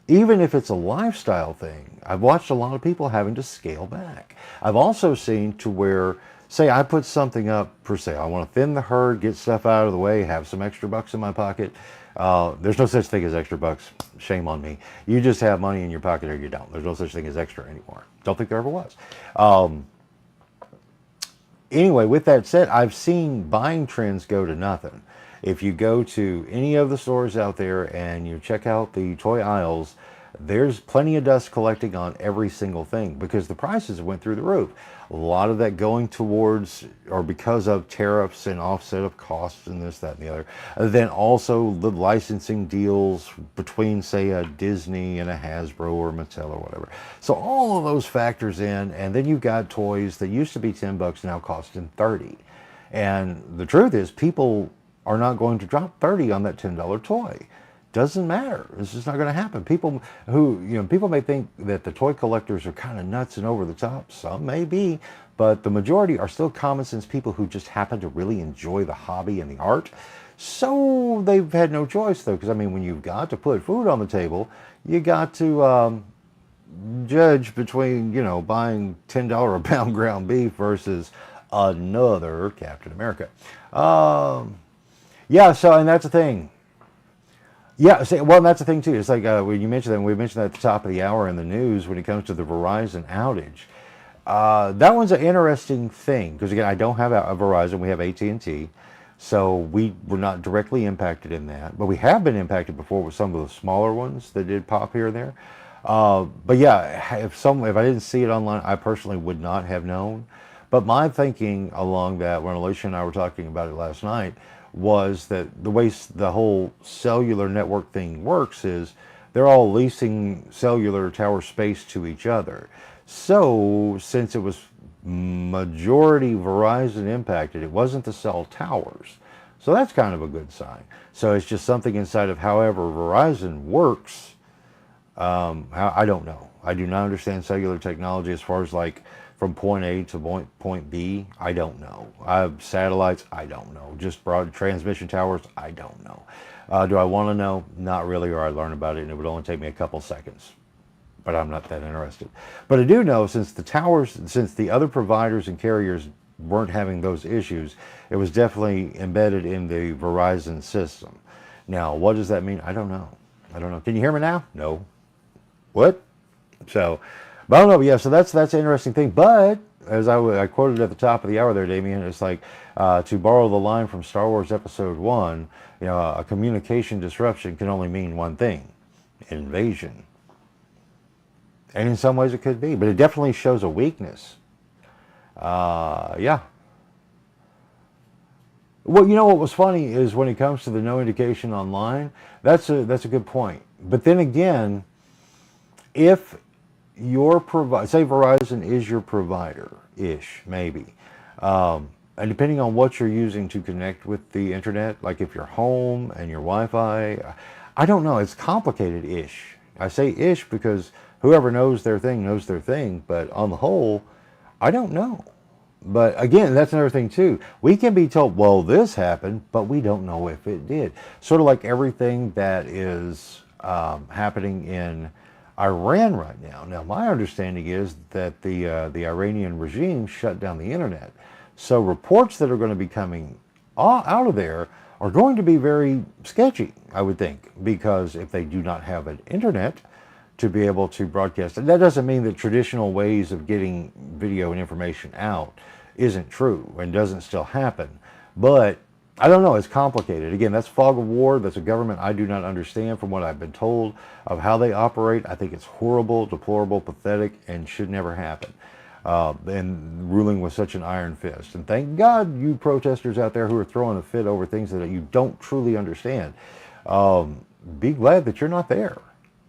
even if it's a lifestyle thing, I've watched a lot of people having to scale back. I've also seen to where, say I put something up for sale. I want to thin the herd, get stuff out of the way, have some extra bucks in my pocket. There's no such thing as extra bucks. Shame on me. You just have money in your pocket or you don't. There's no such thing as extra anymore. Don't think there ever was. Anyway, with that said, I've seen buying trends go to nothing. If you go to any of the stores out there and you check out the toy aisles, there's plenty of dust collecting on every single thing because the prices went through the roof. A lot of that going towards or because of tariffs and offset of costs and this, that, and the other. Then also the licensing deals between, say, a Disney and a Hasbro or Mattel or whatever. So all of those factors in, and then you've got toys that used to be $10 now costing $30. And the truth is, people are not going to drop $30 on that $10 toy. Doesn't matter. It's just not going to happen. People people may think that the toy collectors are kind of nuts and over the top. Some may be, but the majority are still common sense people who just happen to really enjoy the hobby and the art. So they've had no choice, though, because when you've got to put food on the table, you got to judge between buying $10 a pound ground beef versus another Captain America. Yeah. So, and that's the thing. Yeah, well, that's the thing, too. It's like when you mentioned that, we mentioned that at the top of the hour in the news when it comes to the Verizon outage. That one's an interesting thing because, again, I don't have a Verizon. We have AT&T. So we were not directly impacted in that, but we have been impacted before with some of the smaller ones that did pop here and there. But yeah, if I didn't see it online, I personally would not have known. But my thinking along that, when Alicia and I were talking about it last night, was that the way the whole cellular network thing works is they're all leasing cellular tower space to each other. So since it was majority Verizon impacted, it wasn't the cell towers. So that's kind of a good sign. So it's just something inside of however Verizon works. I don't know. I do not understand cellular technology as far as like from point A to point B. I don't know. I have satellites. I don't know. Just broad transmission towers. I don't know. Do I want to know? Not really, or I learn about it and it would only take me a couple seconds. But I'm not that interested. But I do know since the other providers and carriers weren't having those issues, it was definitely embedded in the Verizon system. Now, what does that mean? I don't know. I don't know. Can you hear me now? No. What? So, but I don't know. Yeah, so that's an interesting thing. But as I quoted at the top of the hour there, Damien, it's like to borrow the line from Star Wars Episode 1, a communication disruption can only mean one thing: invasion. And in some ways it could be, but it definitely shows a weakness. Yeah. Well, what was funny is when it comes to the no indication online, that's a good point. But then again, if your say Verizon is your provider-ish, maybe, and depending on what you're using to connect with the internet, like if you're home and your Wi-Fi, I don't know, it's complicated-ish. I say ish because whoever knows their thing, but on the whole, I don't know. But again, that's another thing too. We can be told, well, this happened, but we don't know if it did. Sort of like everything that is happening in Iran right now. Now, my understanding is that the Iranian regime shut down the internet. So reports that are going to be coming out of there are going to be very sketchy, I would think, because if they do not have an internet to be able to broadcast, and that doesn't mean that traditional ways of getting video and information out isn't true and doesn't still happen, but I don't know, it's complicated. Again, that's fog of war. That's a government I do not understand from what I've been told of how they operate. I think it's horrible, deplorable, pathetic, and should never happen. And ruling with such an iron fist. And thank God you protesters out there who are throwing a fit over things that you don't truly understand. Be glad that you're not there.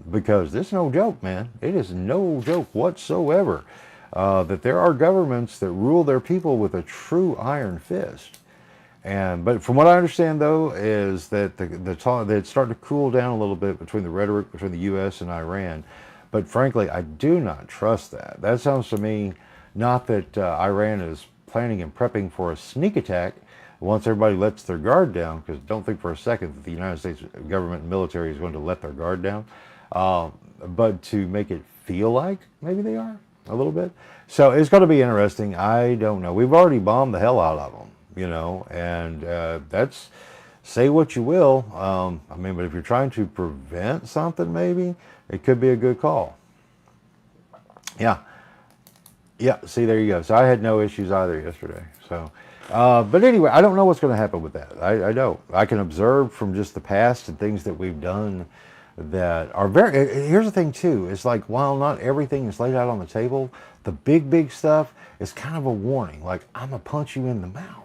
Because this is no joke, man. It is no joke whatsoever. That there are governments that rule their people with a true iron fist. But from what I understand, though, is that it's starting to cool down a little bit between the rhetoric between the U.S. and Iran. But frankly, I do not trust that. That sounds to me not that Iran is planning and prepping for a sneak attack once everybody lets their guard down, because don't think for a second that the United States government and military is going to let their guard down. But to make it feel like maybe they are a little bit. So it's going to be interesting. I don't know. We've already bombed the hell out of them. And that's, say what you will. But if you're trying to prevent something, maybe it could be a good call. Yeah. See, there you go. So I had no issues either yesterday. So, but anyway, I don't know what's going to happen with that. I don't. I can observe from just the past and things that we've done that are here's the thing too. It's like, while not everything is laid out on the table, the big stuff is kind of a warning. Like, I'm going to punch you in the mouth.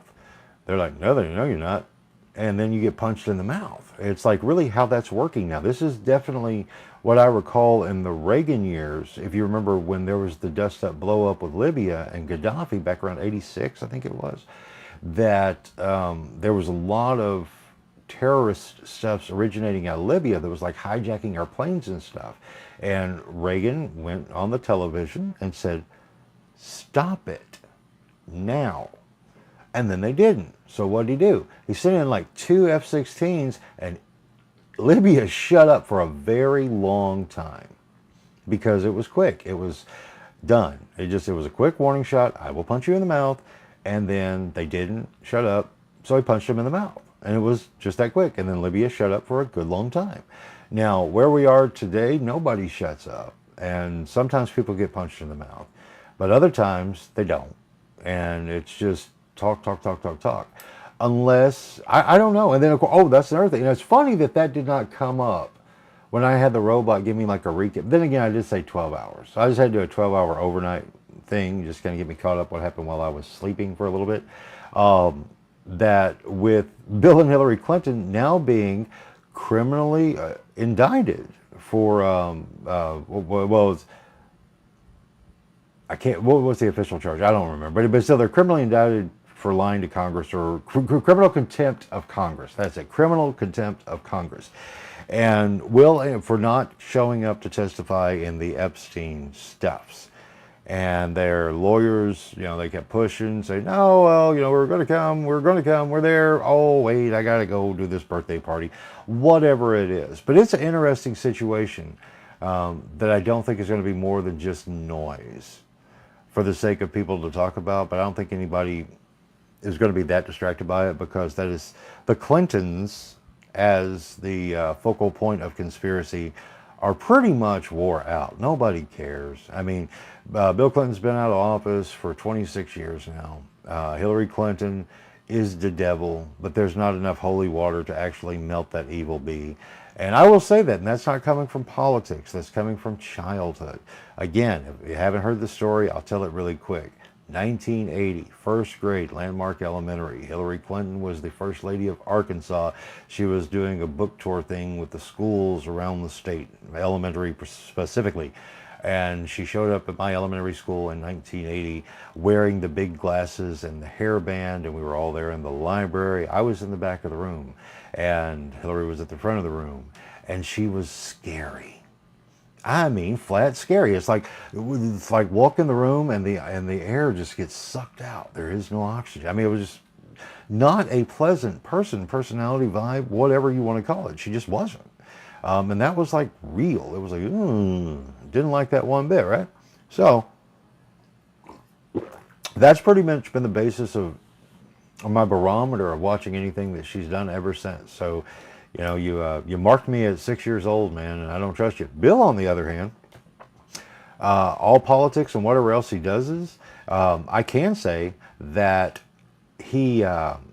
They're like, no, you're not. And then you get punched in the mouth. It's like really how that's working now. This is definitely what I recall in the Reagan years. If you remember when there was the dust up blow up with Libya and Gaddafi back around 86, I think it was, that there was a lot of terrorist stuff originating out of Libya that was like hijacking our planes and stuff. And Reagan went on the television and said, stop it now. And then they didn't. So what did he do? He sent in like 2 F-16s and Libya shut up for a very long time because it was quick. It was done. It was a quick warning shot. I will punch you in the mouth. And then they didn't shut up. So he punched him in the mouth. And it was just that quick. And then Libya shut up for a good long time. Now, where we are today, nobody shuts up. And sometimes people get punched in the mouth. But other times, they don't. And it's just talk. unless, I don't know. And then, of course, oh, that's another thing. You know, it's funny that that did not come up when I had the robot give me like a recap. Then again, I did say 12 hours. So I just had to do a 12-hour overnight thing, just kind of get me caught up what happened while I was sleeping for a little bit. That with Bill and Hillary Clinton now being criminally indicted for, well, I can't, what was the official charge? I don't remember. But still, they're criminally indicted for lying to Congress, or criminal contempt of Congress. That's it, criminal contempt of Congress. And for not showing up to testify in the Epstein stuffs. And their lawyers, you know, they kept pushing, saying, no, well, you know, we're going to come, we're there. Oh, wait, I got to go do this birthday party. Whatever it is. But it's an interesting situation that I don't think is going to be more than just noise for the sake of people to talk about. But I don't think anybody is going to be that distracted by it, because that is the Clintons as the focal point of conspiracy are pretty much wore out. Nobody cares. I mean, Bill Clinton's been out of office for 26 years now. Hillary Clinton is the devil, but there's not enough holy water to actually melt that evil bee. And I will say that, and that's not coming from politics. That's coming from childhood. Again, if you haven't heard the story, I'll tell it really quick. 1980, first grade, Landmark Elementary. Hillary Clinton was the First Lady of Arkansas. She was doing a book tour thing with the schools around the state, elementary specifically. And she showed up at my elementary school in 1980 wearing the big glasses and the hairband, and we were all there in the library. I was in the back of the room, and Hillary was at the front of the room, and she was scary. I mean, flat scary. It's like walk in the room and the air just gets sucked out. There is no oxygen. I mean, it was just not a pleasant personality, vibe, whatever you want to call it. She just wasn't. And that was like real. It was like, didn't like that one bit, right? So that's pretty much been the basis of my barometer of watching anything that she's done ever since. So, you know, you marked me at 6 years old, man, and I don't trust you. Bill, on the other hand, all politics and whatever else he does is, I can say that he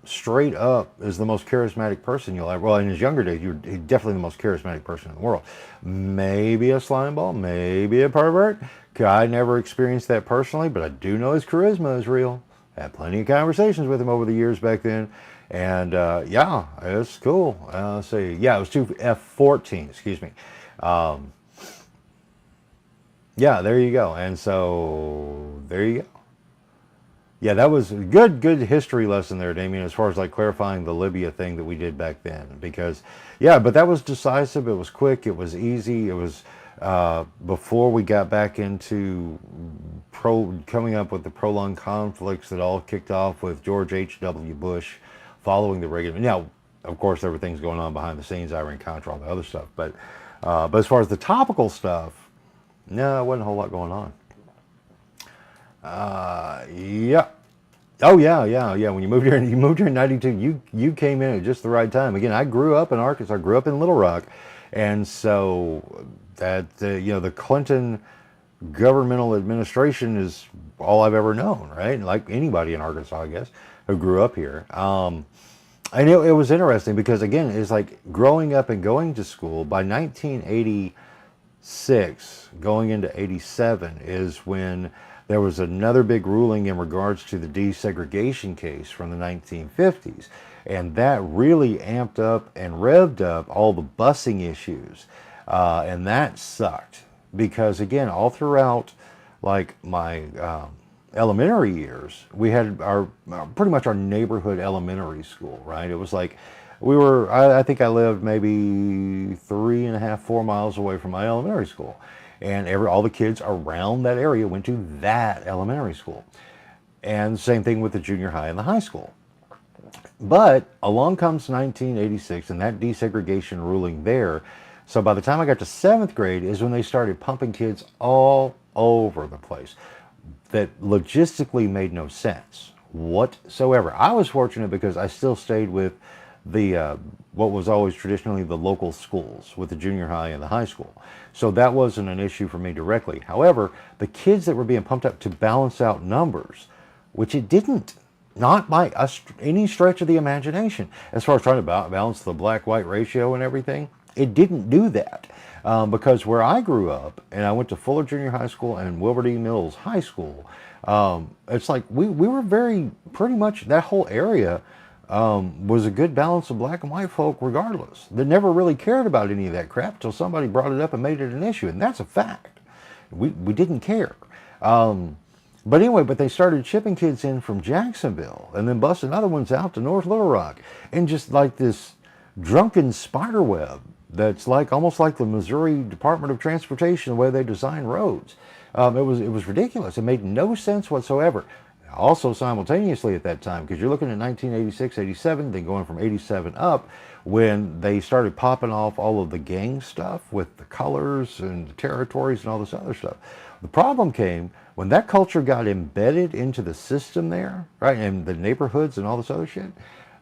straight up is the most charismatic person you'll ever, well, in his younger days, he's definitely the most charismatic person in the world. Maybe a slimeball, maybe a pervert. I never experienced that personally, but I do know his charisma is real. I had plenty of conversations with him over the years back then. And yeah, it's cool. Let's see. Yeah, it was 2F14, excuse me. Yeah, there you go. And so there you go. Yeah, that was a good history lesson there, Damien, as far as like clarifying the Libya thing that we did back then. Because, yeah, but that was decisive. It was quick. It was easy. It was before we got back into coming up with the prolonged conflicts that all kicked off with George H.W. Bush following the Reagan. Now, of course, there were things going on behind the scenes, Iran-Contra, all the other stuff. But as far as the topical stuff, no, there wasn't a whole lot going on. Yeah. Oh, yeah. When you moved here in 92, you came in at just the right time. Again, I grew up in Arkansas. I grew up in Little Rock. And so that, you know, the Clinton governmental administration is all I've ever known, right? Like anybody in Arkansas, I guess, who grew up here. And it was interesting because, again, it's like growing up and going to school. By 1986, going into 87 is when there was another big ruling in regards to the desegregation case from the 1950s. And that really amped up and revved up all the busing issues. And that sucked because, again, all throughout like my elementary years, we had our pretty much our neighborhood elementary school, right? It was like I think I lived maybe 3.5, 4 miles away from my elementary school. And all the kids around that area went to that elementary school. And same thing with the junior high and the high school. But along comes 1986 and that desegregation ruling there. So by the time I got to 7th grade is when they started pumping kids all over the place. That logistically made no sense whatsoever. I was fortunate because I still stayed with the what was always traditionally the local schools with the junior high and the high school. So that wasn't an issue for me directly. However, the kids that were being pumped up to balance out numbers, which it didn't Not by any stretch of the imagination. As far as trying to balance the black-white ratio and everything, it didn't do that. Because where I grew up, and I went to Fuller Junior High School and Wilbert E. Mills High School, it's like we were pretty much, that whole area was a good balance of black and white folk regardless. They never really cared about any of that crap until somebody brought it up and made it an issue, and that's a fact. We didn't care. But anyway, they started shipping kids in from Jacksonville and then busting other ones out to North Little Rock, and just like this drunken spider web that's like almost like the Missouri Department of Transportation, the way they design roads. It was ridiculous. It made no sense whatsoever. Also simultaneously at that time, because you're looking at 1986, 87, then going from 87 up, when they started popping off all of the gang stuff with the colors and the territories and all this other stuff. The problem came when that culture got embedded into the system there, right, and the neighborhoods and all this other shit.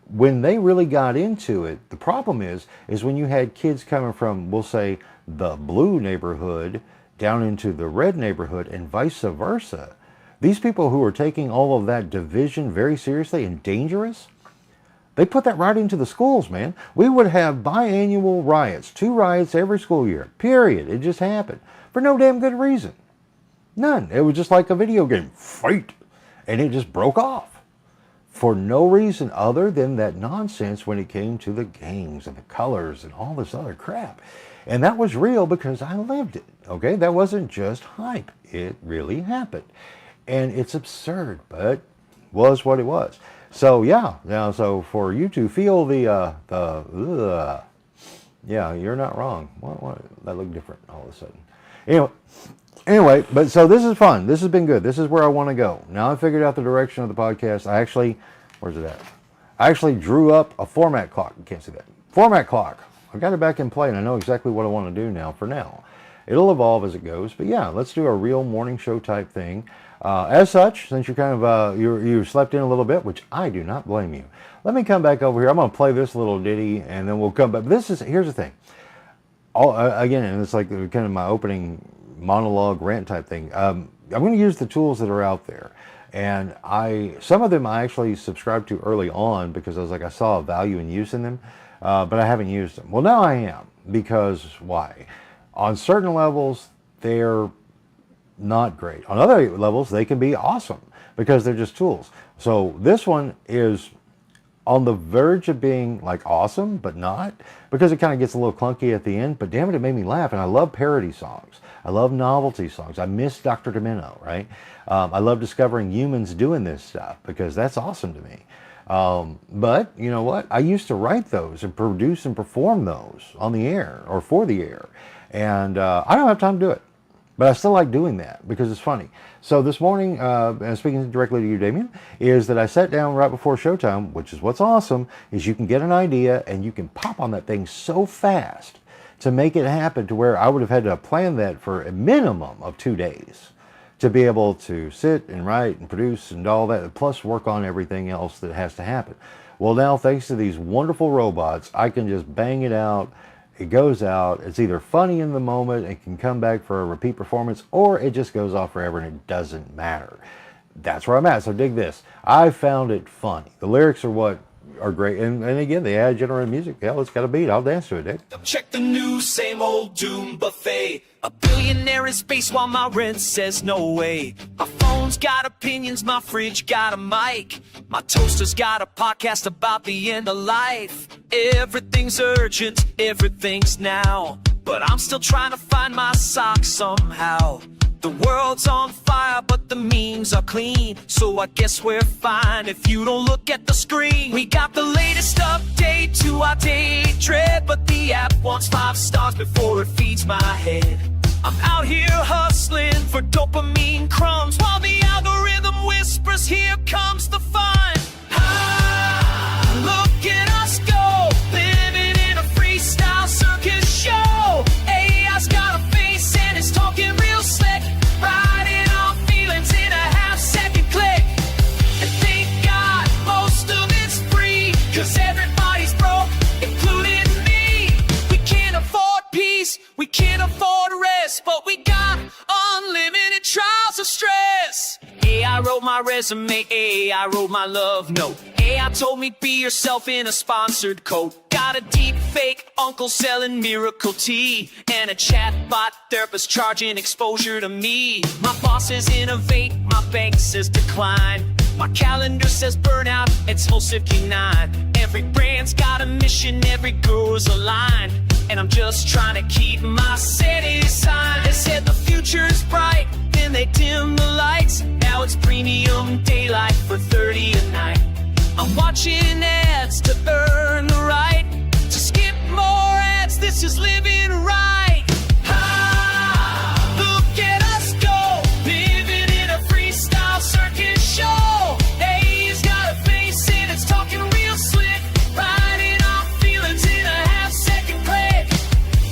When they really got into it, the problem is when you had kids coming from, we'll say, the blue neighborhood down into the red neighborhood and vice versa. These people who are taking all of that division very seriously and dangerous, they put that right into the schools, man. We would have biannual riots, 2 riots every school year, period. It just happened for no damn good reason. None. It was just like a video game, fight, and it just broke off for no reason other than that nonsense when it came to the gangs and the colors and all this other crap. And that was real because I lived it, okay? That wasn't just hype. It really happened. And it's absurd, but was what it was. So yeah, now so for you to feel yeah, you're not wrong. What? That looked different all of a sudden. Anyway, but so this is fun. This has been good. This is where I want to go. Now I figured out the direction of the podcast. Where's it at? I actually drew up a format clock. You can't see that. Format clock. I got it back in play and I know exactly what I want to do now for now. It'll evolve as it goes, but yeah, let's do a real morning show type thing. As such, since you're kind of, you slept in a little bit, which I do not blame you. Let me come back over here. I'm going to play this little ditty and then we'll come back. Here's the thing. Again, and it's like kind of my opening monologue rant type thing. I'm going to use the tools that are out there. And some of them I actually subscribed to early on because I saw a value and use in them, but I haven't used them. Well, now I am, because why? On certain levels, they're not great. On other levels, they can be awesome because they're just tools. So this one is on the verge of being like awesome, but not, because it kind of gets a little clunky at the end, but damn it, it made me laugh. And I love parody songs. I love novelty songs. I miss Dr. Demento, right? I love discovering humans doing this stuff because that's awesome to me. But you know what? I used to write those and produce and perform those on the air or for the air. And I don't have time to do it. But I still like doing that because it's funny. So this morning, and speaking directly to you, Damien, is that I sat down right before showtime, which is what's awesome, is you can get an idea and you can pop on that thing so fast to make it happen to where I would have had to plan that for a minimum of 2 days to be able to sit and write and produce and all that, plus work on everything else that has to happen. Well, now, thanks to these wonderful robots, I can just bang it out. It goes out, it's either funny in the moment, it can come back for a repeat performance, or it just goes off forever and it doesn't matter. That's where I'm at, so dig this. I found it funny. The lyrics are what are great, and again, they add generated music. Hell, it's got a beat, I'll dance to it, Dave. Check the news, same old doom buffet. A billionaire in space while my rent says no way. My phone's got opinions, my fridge got a mic. My toaster's got a podcast about the end of life. Everything's urgent, everything's now. But I'm still trying to find my socks somehow. The world's on fire, but the memes are clean. So I guess we're fine if you don't look at the screen. We got the latest update to our daily dread, but the app wants 5 stars before it feeds my head. I'm out here hustling for dopamine crumbs, while the algorithm whispers, here comes the fun. Look at us go, living in a freestyle circus show. AI's got a face and it's talking real slick, riding our feelings in a half-second click. And thank God most of it's free, 'cause everybody's broke, including me. We can't afford peace, we can't afford rest, but we got unlimited I wrote my resume. A, I wrote my love note. AI told me be yourself in a sponsored coat. Got a deep fake uncle selling miracle tea, and a chatbot therapist charging exposure to me. My boss says innovate, my bank says decline. My calendar says burnout, it's Wholesale Q9. Every brand's got a mission, every girl's aligned, and I'm just trying to keep my city sign. They said the future's bright, then they dim the lights. Now it's premium daylight for 30 a night. I'm watching ads to earn the right to skip more ads. This is living right. Ah, look at us go, living in a freestyle circus show. Hey, he's got a face and it's talking real slick, riding off feelings in a half-second clip.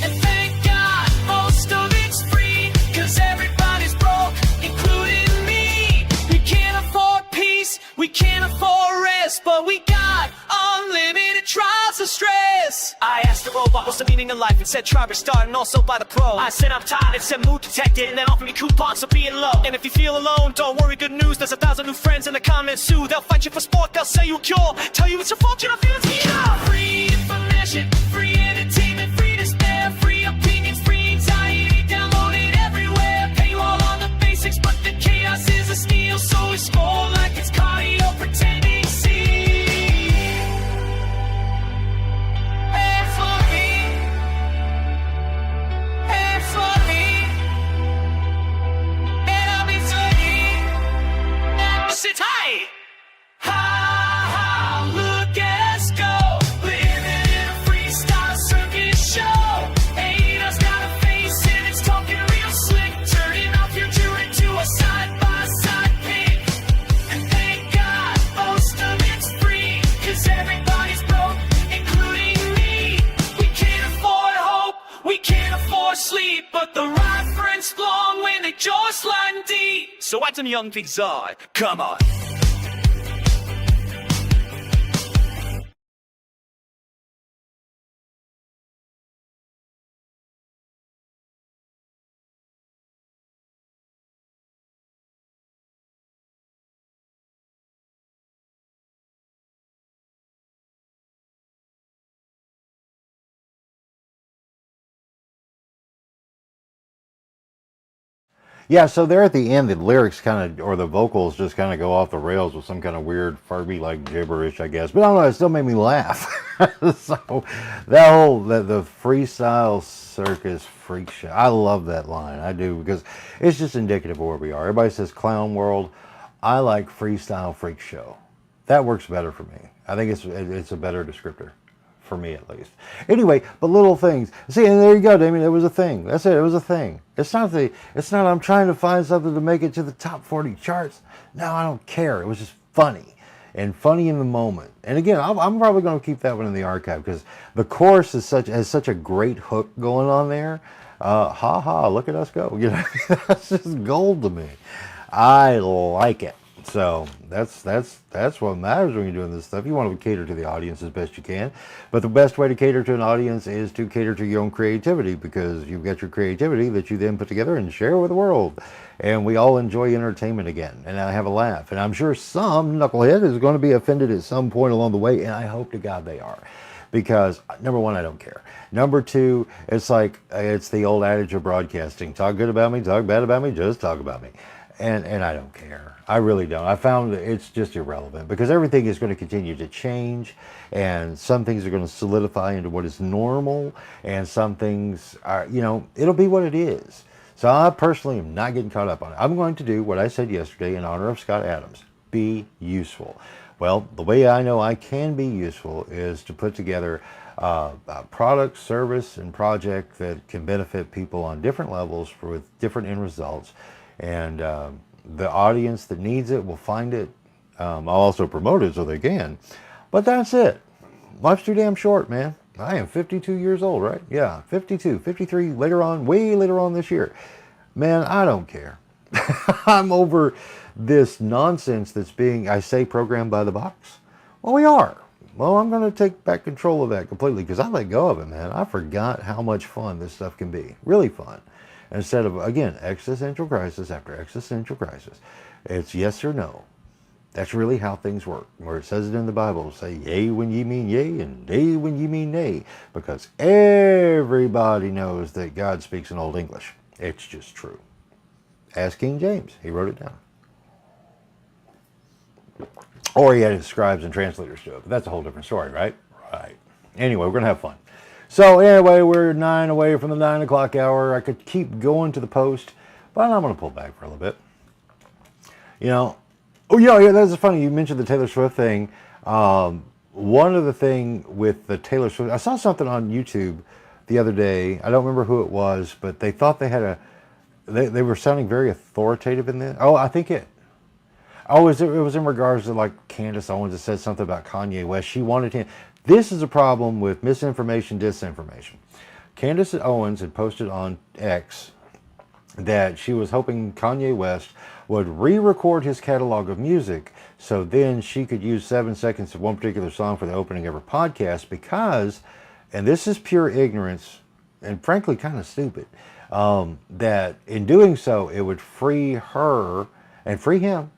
And thank God most of it's free, 'cause everybody's broke, including me. We can't afford peace, we can't afford rest, but we got unlimited trials of stress. I asked the robot what's the meaning of life, and said try restart, and also by the pro. I said I'm tired, it said mood detected, and then offered me coupons for being low. And if you feel alone, don't worry, good news, there's 1,000 new friends in the comments soon. They'll fight you for sport, they'll say you a cure, tell you it's your fault, you're not feeling secure. Free information, free entertainment, free despair, free opinions, free anxiety, download it everywhere. Pay you all on the basics, but the chaos is a steal, so we score like it's cardio, pretending see. Sit tight! Ha ha, look at us go, living in a freestyle circus show. Haters got a face and it's talking real slick, turning our future into a side-by-side pic. And thank God most of it's free, 'cause everybody's broke, including me. We can't afford hope, we can't afford sleep, but the right friends belong when they jaw sliding deep. So what's them young things are? Come on. Yeah, so there at the end, the lyrics kind of, or the vocals just kind of go off the rails with some kind of weird Furby-like gibberish, I guess. But I don't know, it still made me laugh. So that whole, the freestyle circus freak show, I love that line. I do, because it's just indicative of where we are. Everybody says clown world. I like freestyle freak show. That works better for me. I think it's a better descriptor. For me, at least. Anyway, but little things. See, and there you go, Damien. It was a thing. That's it. It was a thing. It's not I'm trying to find something to make it to the top 40 charts. No, I don't care. It was just funny. And funny in the moment. And again, I'm probably going to keep that one in the archive, because the chorus has such a great hook going on there. Ha ha, look at us go. You know, that's just gold to me. I like it. So that's what matters when you're doing this stuff. You want to cater to the audience as best you can, but the best way to cater to an audience is to cater to your own creativity, because you've got your creativity that you then put together and share with the world. And we all enjoy entertainment again, and I have a laugh. And I'm sure some knucklehead is going to be offended at some point along the way, and I hope to God they are. Because, number one, I don't care. Number two, it's like, it's the old adage of broadcasting. Talk good about me, talk bad about me, just talk about me. And I don't care. I really don't. I found that it's just irrelevant, because everything is going to continue to change, and some things are going to solidify into what is normal, and some things are, it'll be what it is. So I personally am not getting caught up on it. I'm going to do what I said yesterday in honor of Scott Adams. Be useful. Well, the way I know I can be useful is to put together a product, service, and project that can benefit people on different levels with different end results. And the audience that needs it will find it. I'll also promote it so they can. But that's it. Life's too damn short, man. I am 52 years old, right? Yeah, 52, 53 later on, way later on this year. Man, I don't care. I'm over this nonsense that's being, I say, programmed by the box. Well, we are. Well, I'm going to take back control of that completely, because I let go of it, man. I forgot how much fun this stuff can be. Really fun. instead of, again, existential crisis after existential crisis. It's yes or no. That's really how things work. Where it says it in the Bible, say yea when ye mean yea and nay when ye mean nay. Because everybody knows that God speaks in Old English. It's just true. Ask King James. He wrote it down. Or he had his scribes and translators do it. But that's a whole different story, right? Right. Anyway, we're going to have fun. So anyway, we're 9 away from the 9 o'clock hour. I could keep going to the post, but I'm going to pull back for a little bit. You know, oh yeah, that's funny. You mentioned the Taylor Swift thing. One of the thing with the Taylor Swift, I saw something on YouTube the other day. I don't remember who it was, but they thought they had they were sounding very authoritative in this. Oh, I think it was in regards to like Candace Owens that said something about Kanye West. She wanted him. This is a problem with misinformation, disinformation. Candace Owens had posted on X that she was hoping Kanye West would re-record his catalog of music so then she could use 7 seconds of one particular song for the opening of her podcast because, and this is pure ignorance and frankly kind of stupid, that in doing so it would free her and free him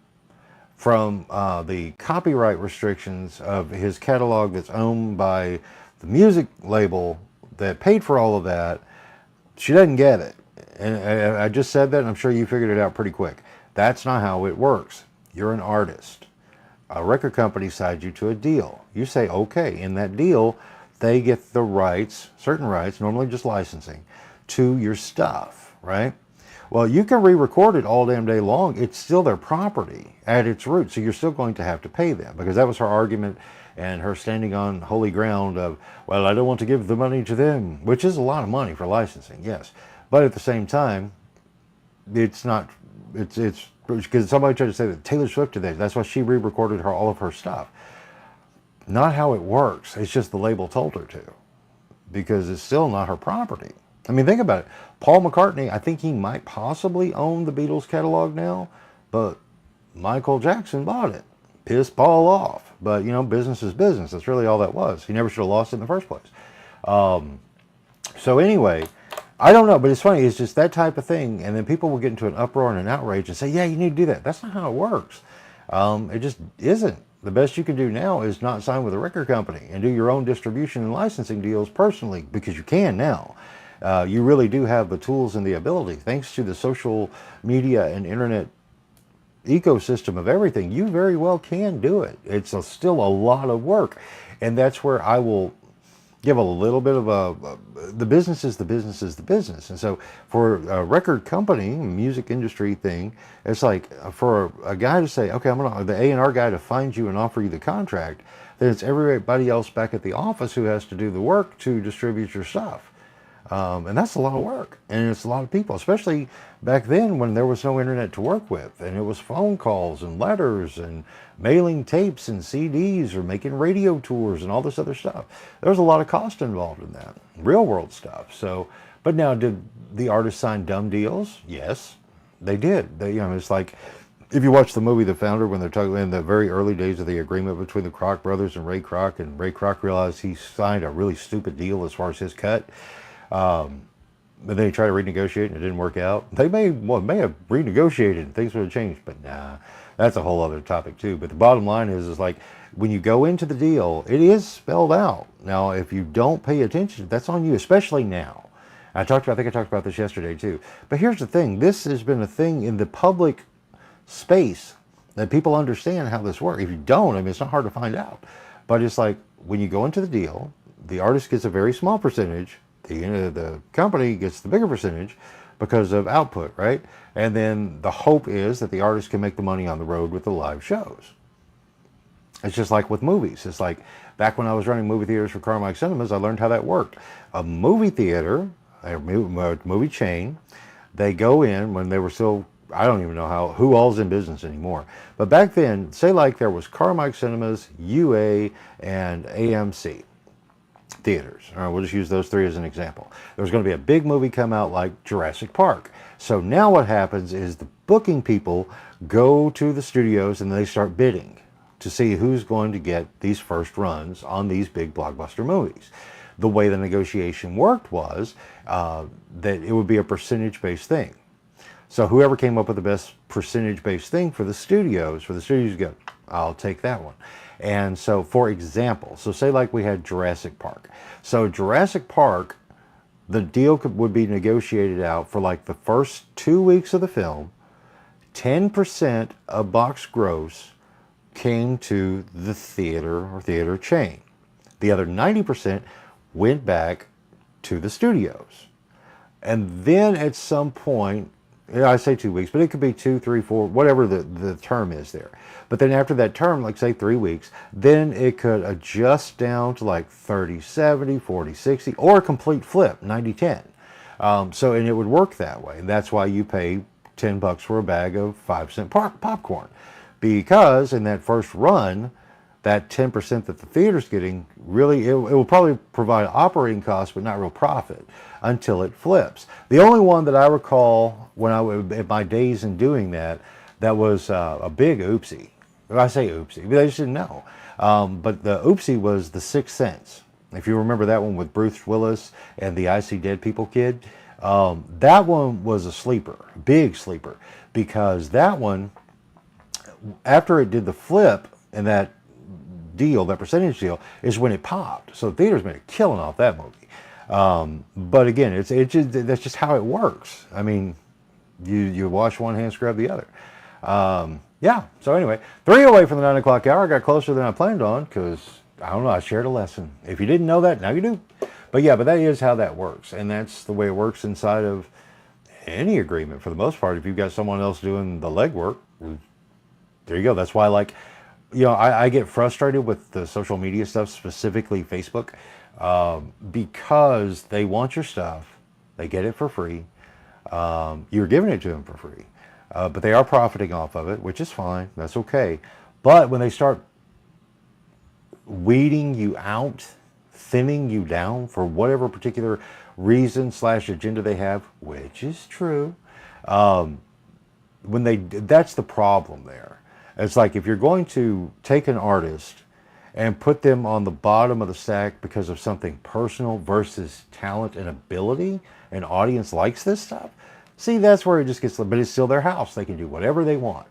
from the copyright restrictions of his catalog that's owned by the music label that paid for all of that. She doesn't get it. And I just said that, and I'm sure you figured it out pretty quick. That's not how it works. You're an artist. A record company signs you to a deal. You say, okay, in that deal, they get the rights, certain rights, normally just licensing, to your stuff, right? Well, you can re-record it all damn day long. It's still their property at its root, so you're still going to have to pay them, because that was her argument and her standing on holy ground of, well, I don't want to give the money to them, which is a lot of money for licensing, yes. But at the same time, it's not, it's because somebody tried to say that Taylor Swift did that. That's why she re-recorded all of her stuff. Not how it works. It's just the label told her to, because it's still not her property. I mean, think about it. Paul McCartney, I think he might possibly own the Beatles catalog now, but Michael Jackson bought it. Pissed Paul off. But, you know, business is business. That's really all that was. He never should have lost it in the first place. So anyway, I don't know, but it's funny. It's just that type of thing. And then people will get into an uproar and an outrage and say, yeah, you need to do that. That's not how it works. It just isn't. The best you can do now is not sign with a record company and do your own distribution and licensing deals personally, because you can now. You really do have the tools and the ability, thanks to the social media and internet ecosystem of everything. You very well can do it. It's still a lot of work, and that's where I will give a little bit of the business is the business is the business. And so for a record company, music industry thing, it's like for a guy to say, okay, I'm gonna, the A&R guy to find you and offer you the contract, then it's everybody else back at the office who has to do the work to distribute your stuff. And that's a lot of work, and it's a lot of people, especially back then when there was no internet to work with, and it was phone calls and letters and mailing tapes and CDs or making radio tours and all this other stuff. There was a lot of cost involved in that, real world stuff. So, but now, did the artists sign dumb deals? Yes, they did. They, you know, it's like if you watch the movie The Founder, when they're talking in the very early days of the agreement between the Kroc brothers and Ray Kroc realized he signed a really stupid deal as far as his cut. But then he tried to renegotiate and it didn't work out. They may have renegotiated and things would have changed, but nah, that's a whole other topic too. But the bottom line is like when you go into the deal, it is spelled out. Now, if you don't pay attention, that's on you, especially now. I think I talked about this yesterday too. But here's the thing: this has been a thing in the public space that people understand how this works. If you don't, I mean, it's not hard to find out. But it's like when you go into the deal, the artist gets a very small percentage. The company gets the bigger percentage because of output, right? And then the hope is that the artist can make the money on the road with the live shows. It's just like with movies. It's like back when I was running movie theaters for Carmike Cinemas, I learned how that worked. A movie theater, a movie chain, they go in when they were still, I don't even know who all's in business anymore. But back then, say like there was Carmike Cinemas, UA, and AMC. Theaters. All right, we'll just use those three as an example. There's going to be a big movie come out like Jurassic Park. So now what happens is the booking people go to the studios and they start bidding to see who's going to get these first runs on these big blockbuster movies. the way the negotiation worked was that it would be a percentage-based thing. So whoever came up with the best percentage-based thing for the studios go, I'll take that one. And so, for example, so say like we had Jurassic Park. So Jurassic Park, the deal would be negotiated out for like the first 2 weeks of the film. 10% of box gross came to the theater or theater chain. The other 90% went back to the studios. And then at some point, I say 2 weeks, but it could be 2, 3, 4, whatever the term is there. But then after that term, like say 3 weeks, then it could adjust down to like 30, 70, 40, 60, or a complete flip, 90, 10. So, and it would work that way. And that's why you pay $10 for a bag of 5-cent popcorn. Because in that first run, that 10% that the theater's getting, really, it will probably provide operating costs, but not real profit until it flips. The only one that I recall when at my days in doing that was a big oopsie. I say oopsie, but I just didn't know. But the oopsie was the 6 Cents. If you remember that one with Bruce Willis and the I See Dead People kid, that one was a sleeper, big sleeper, because that one, after it did the flip and that deal, that percentage deal, is when it popped. So the theaters made a killing off that movie. But again, that's just how it works. I mean, you wash one hand, scrub the other. Yeah, so anyway, 3 away from the 9 o'clock hour. I got closer than I planned on because, I don't know, I shared a lesson. If you didn't know that, now you do. But yeah, but that is how that works. And that's the way it works inside of any agreement for the most part. If you've got someone else doing the legwork, there you go. That's why, like, you know, I get frustrated with the social media stuff, specifically Facebook, because they want your stuff. They get it for free. You're giving it to them for free. But they are profiting off of it, which is fine. That's okay. But when they start weeding you out, thinning you down for whatever particular reason / agenda they have, which is true, that's the problem there. It's like if you're going to take an artist and put them on the bottom of the stack because of something personal versus talent and ability, an audience likes this stuff, see, that's where it just gets, but it's still their house. They can do whatever they want.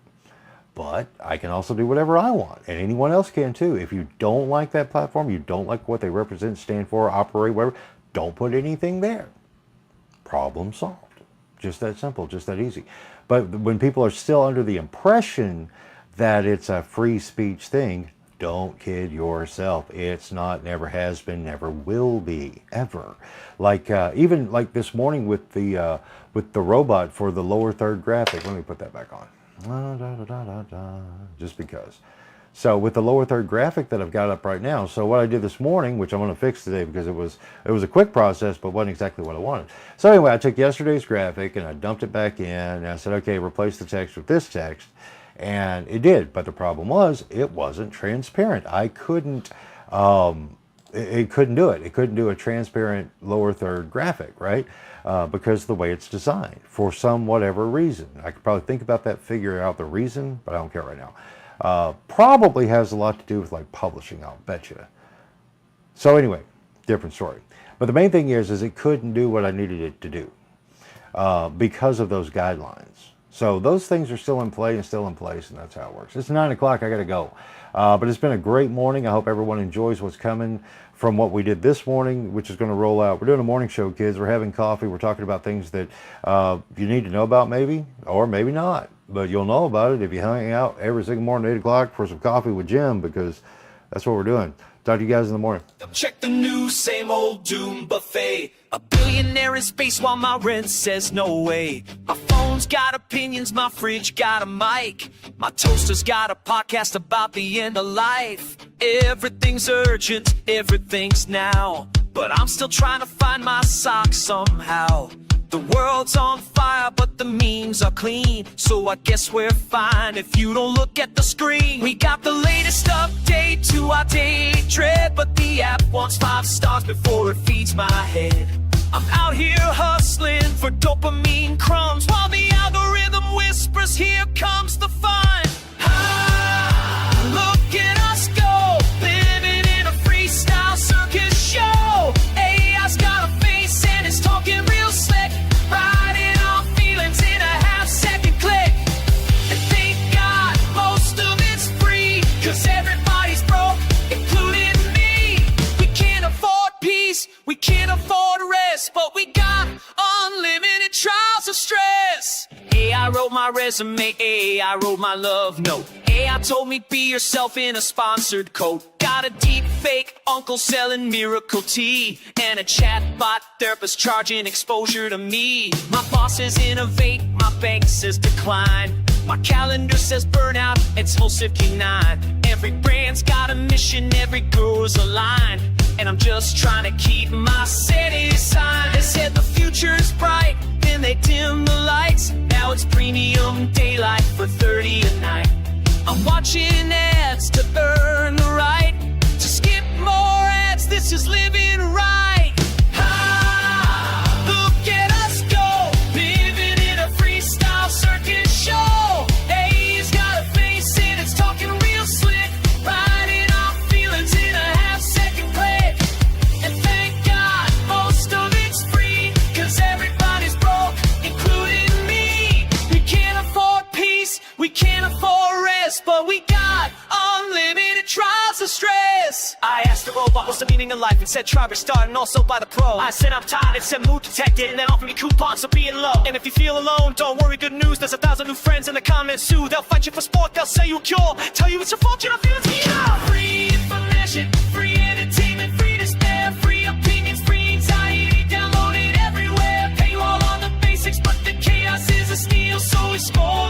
But I can also do whatever I want, and anyone else can too. If you don't like that platform, you don't like what they represent, stand for, operate, whatever, don't put anything there. Problem solved. Just that simple, just that easy. But when people are still under the impression that it's a free speech thing, don't kid yourself. It's not, never has been, never will be, ever. Like even like this morning with the robot for the lower third graphic. Let me put that back on. Just because. So with the lower third graphic that I've got up right now, so what I did this morning, which I'm going to fix today because it was a quick process, but wasn't exactly what I wanted. So anyway, I took yesterday's graphic and I dumped it back in, and I said, okay, replace the text with this text. And it did, but the problem was it wasn't transparent. I couldn't, it couldn't do it. It couldn't do a transparent lower third graphic, right? Because of the way it's designed for some whatever reason. I could probably think about that, figure out the reason, but I don't care right now. Probably has a lot to do with like publishing, I'll bet you. So anyway, different story. But the main thing is it couldn't do what I needed it to do because of those guidelines. So those things are still in play and still in place, and that's how it works. It's 9 o'clock, I gotta go. But it's been a great morning. I hope everyone enjoys what's coming from what we did this morning, which is gonna roll out. We're doing a morning show, kids. We're having coffee. We're talking about things that you need to know about maybe, or maybe not. But you'll know about it if you hang out every single morning at 8 o'clock for some coffee with Jim, because that's what we're doing. Talk to you guys in the morning. Check the news, same old doom buffet. A billionaire in space while my rent says no way. My phone's got opinions, my fridge got a mic. My toaster's got a podcast about the end of life. Everything's urgent, everything's now. But I'm still trying to find my socks somehow. The world's on fire, but the memes are clean. So I guess we're fine if you don't look at the screen. We got the latest update to our daily dread, but the app wants 5 stars before it feeds my head. I'm out here hustling for dopamine crumbs, while the algorithm whispers, here comes the fun. Look at us go, living in a freestyle circus show. wrote my resume, AI wrote my love note. AI told me be yourself in a sponsored coat. Got a deep fake uncle selling miracle tea, and a chatbot therapist charging exposure to me. My bosses innovate, my bank says decline. My calendar says burnout, impulsive K9. Every brand's got a mission, every girl's a line, and I'm just trying to keep my city sign. They said the future's bright, then they dim the lights. Now it's premium daylight for 30 a night. I'm watching ads to earn the right to skip more ads. This is living right. Look at us go, living in a freestyle circus show. He's got a face and it's talking real slick, riding off feelings in a half-second click. And thank God most of it's free, 'cause everybody's broke, including me. We can't afford peace, we can't afford rest, but we got unlimited trials of stress. I asked the robot what's the meaning of life, and said try restart, and also by the pro. I said I'm tired, it said mood detected, and then offered me coupons for being low. And if you feel alone, don't worry, good news, there's 1,000 new friends in the comments soon. They'll fight you for sport, they'll say you a cure, tell you it's your fault, you're not feeling secure. Free information, free entertainment, free despair, free opinions, free anxiety, download it everywhere. Pay you all on the basics, but the chaos is a steal, so we score.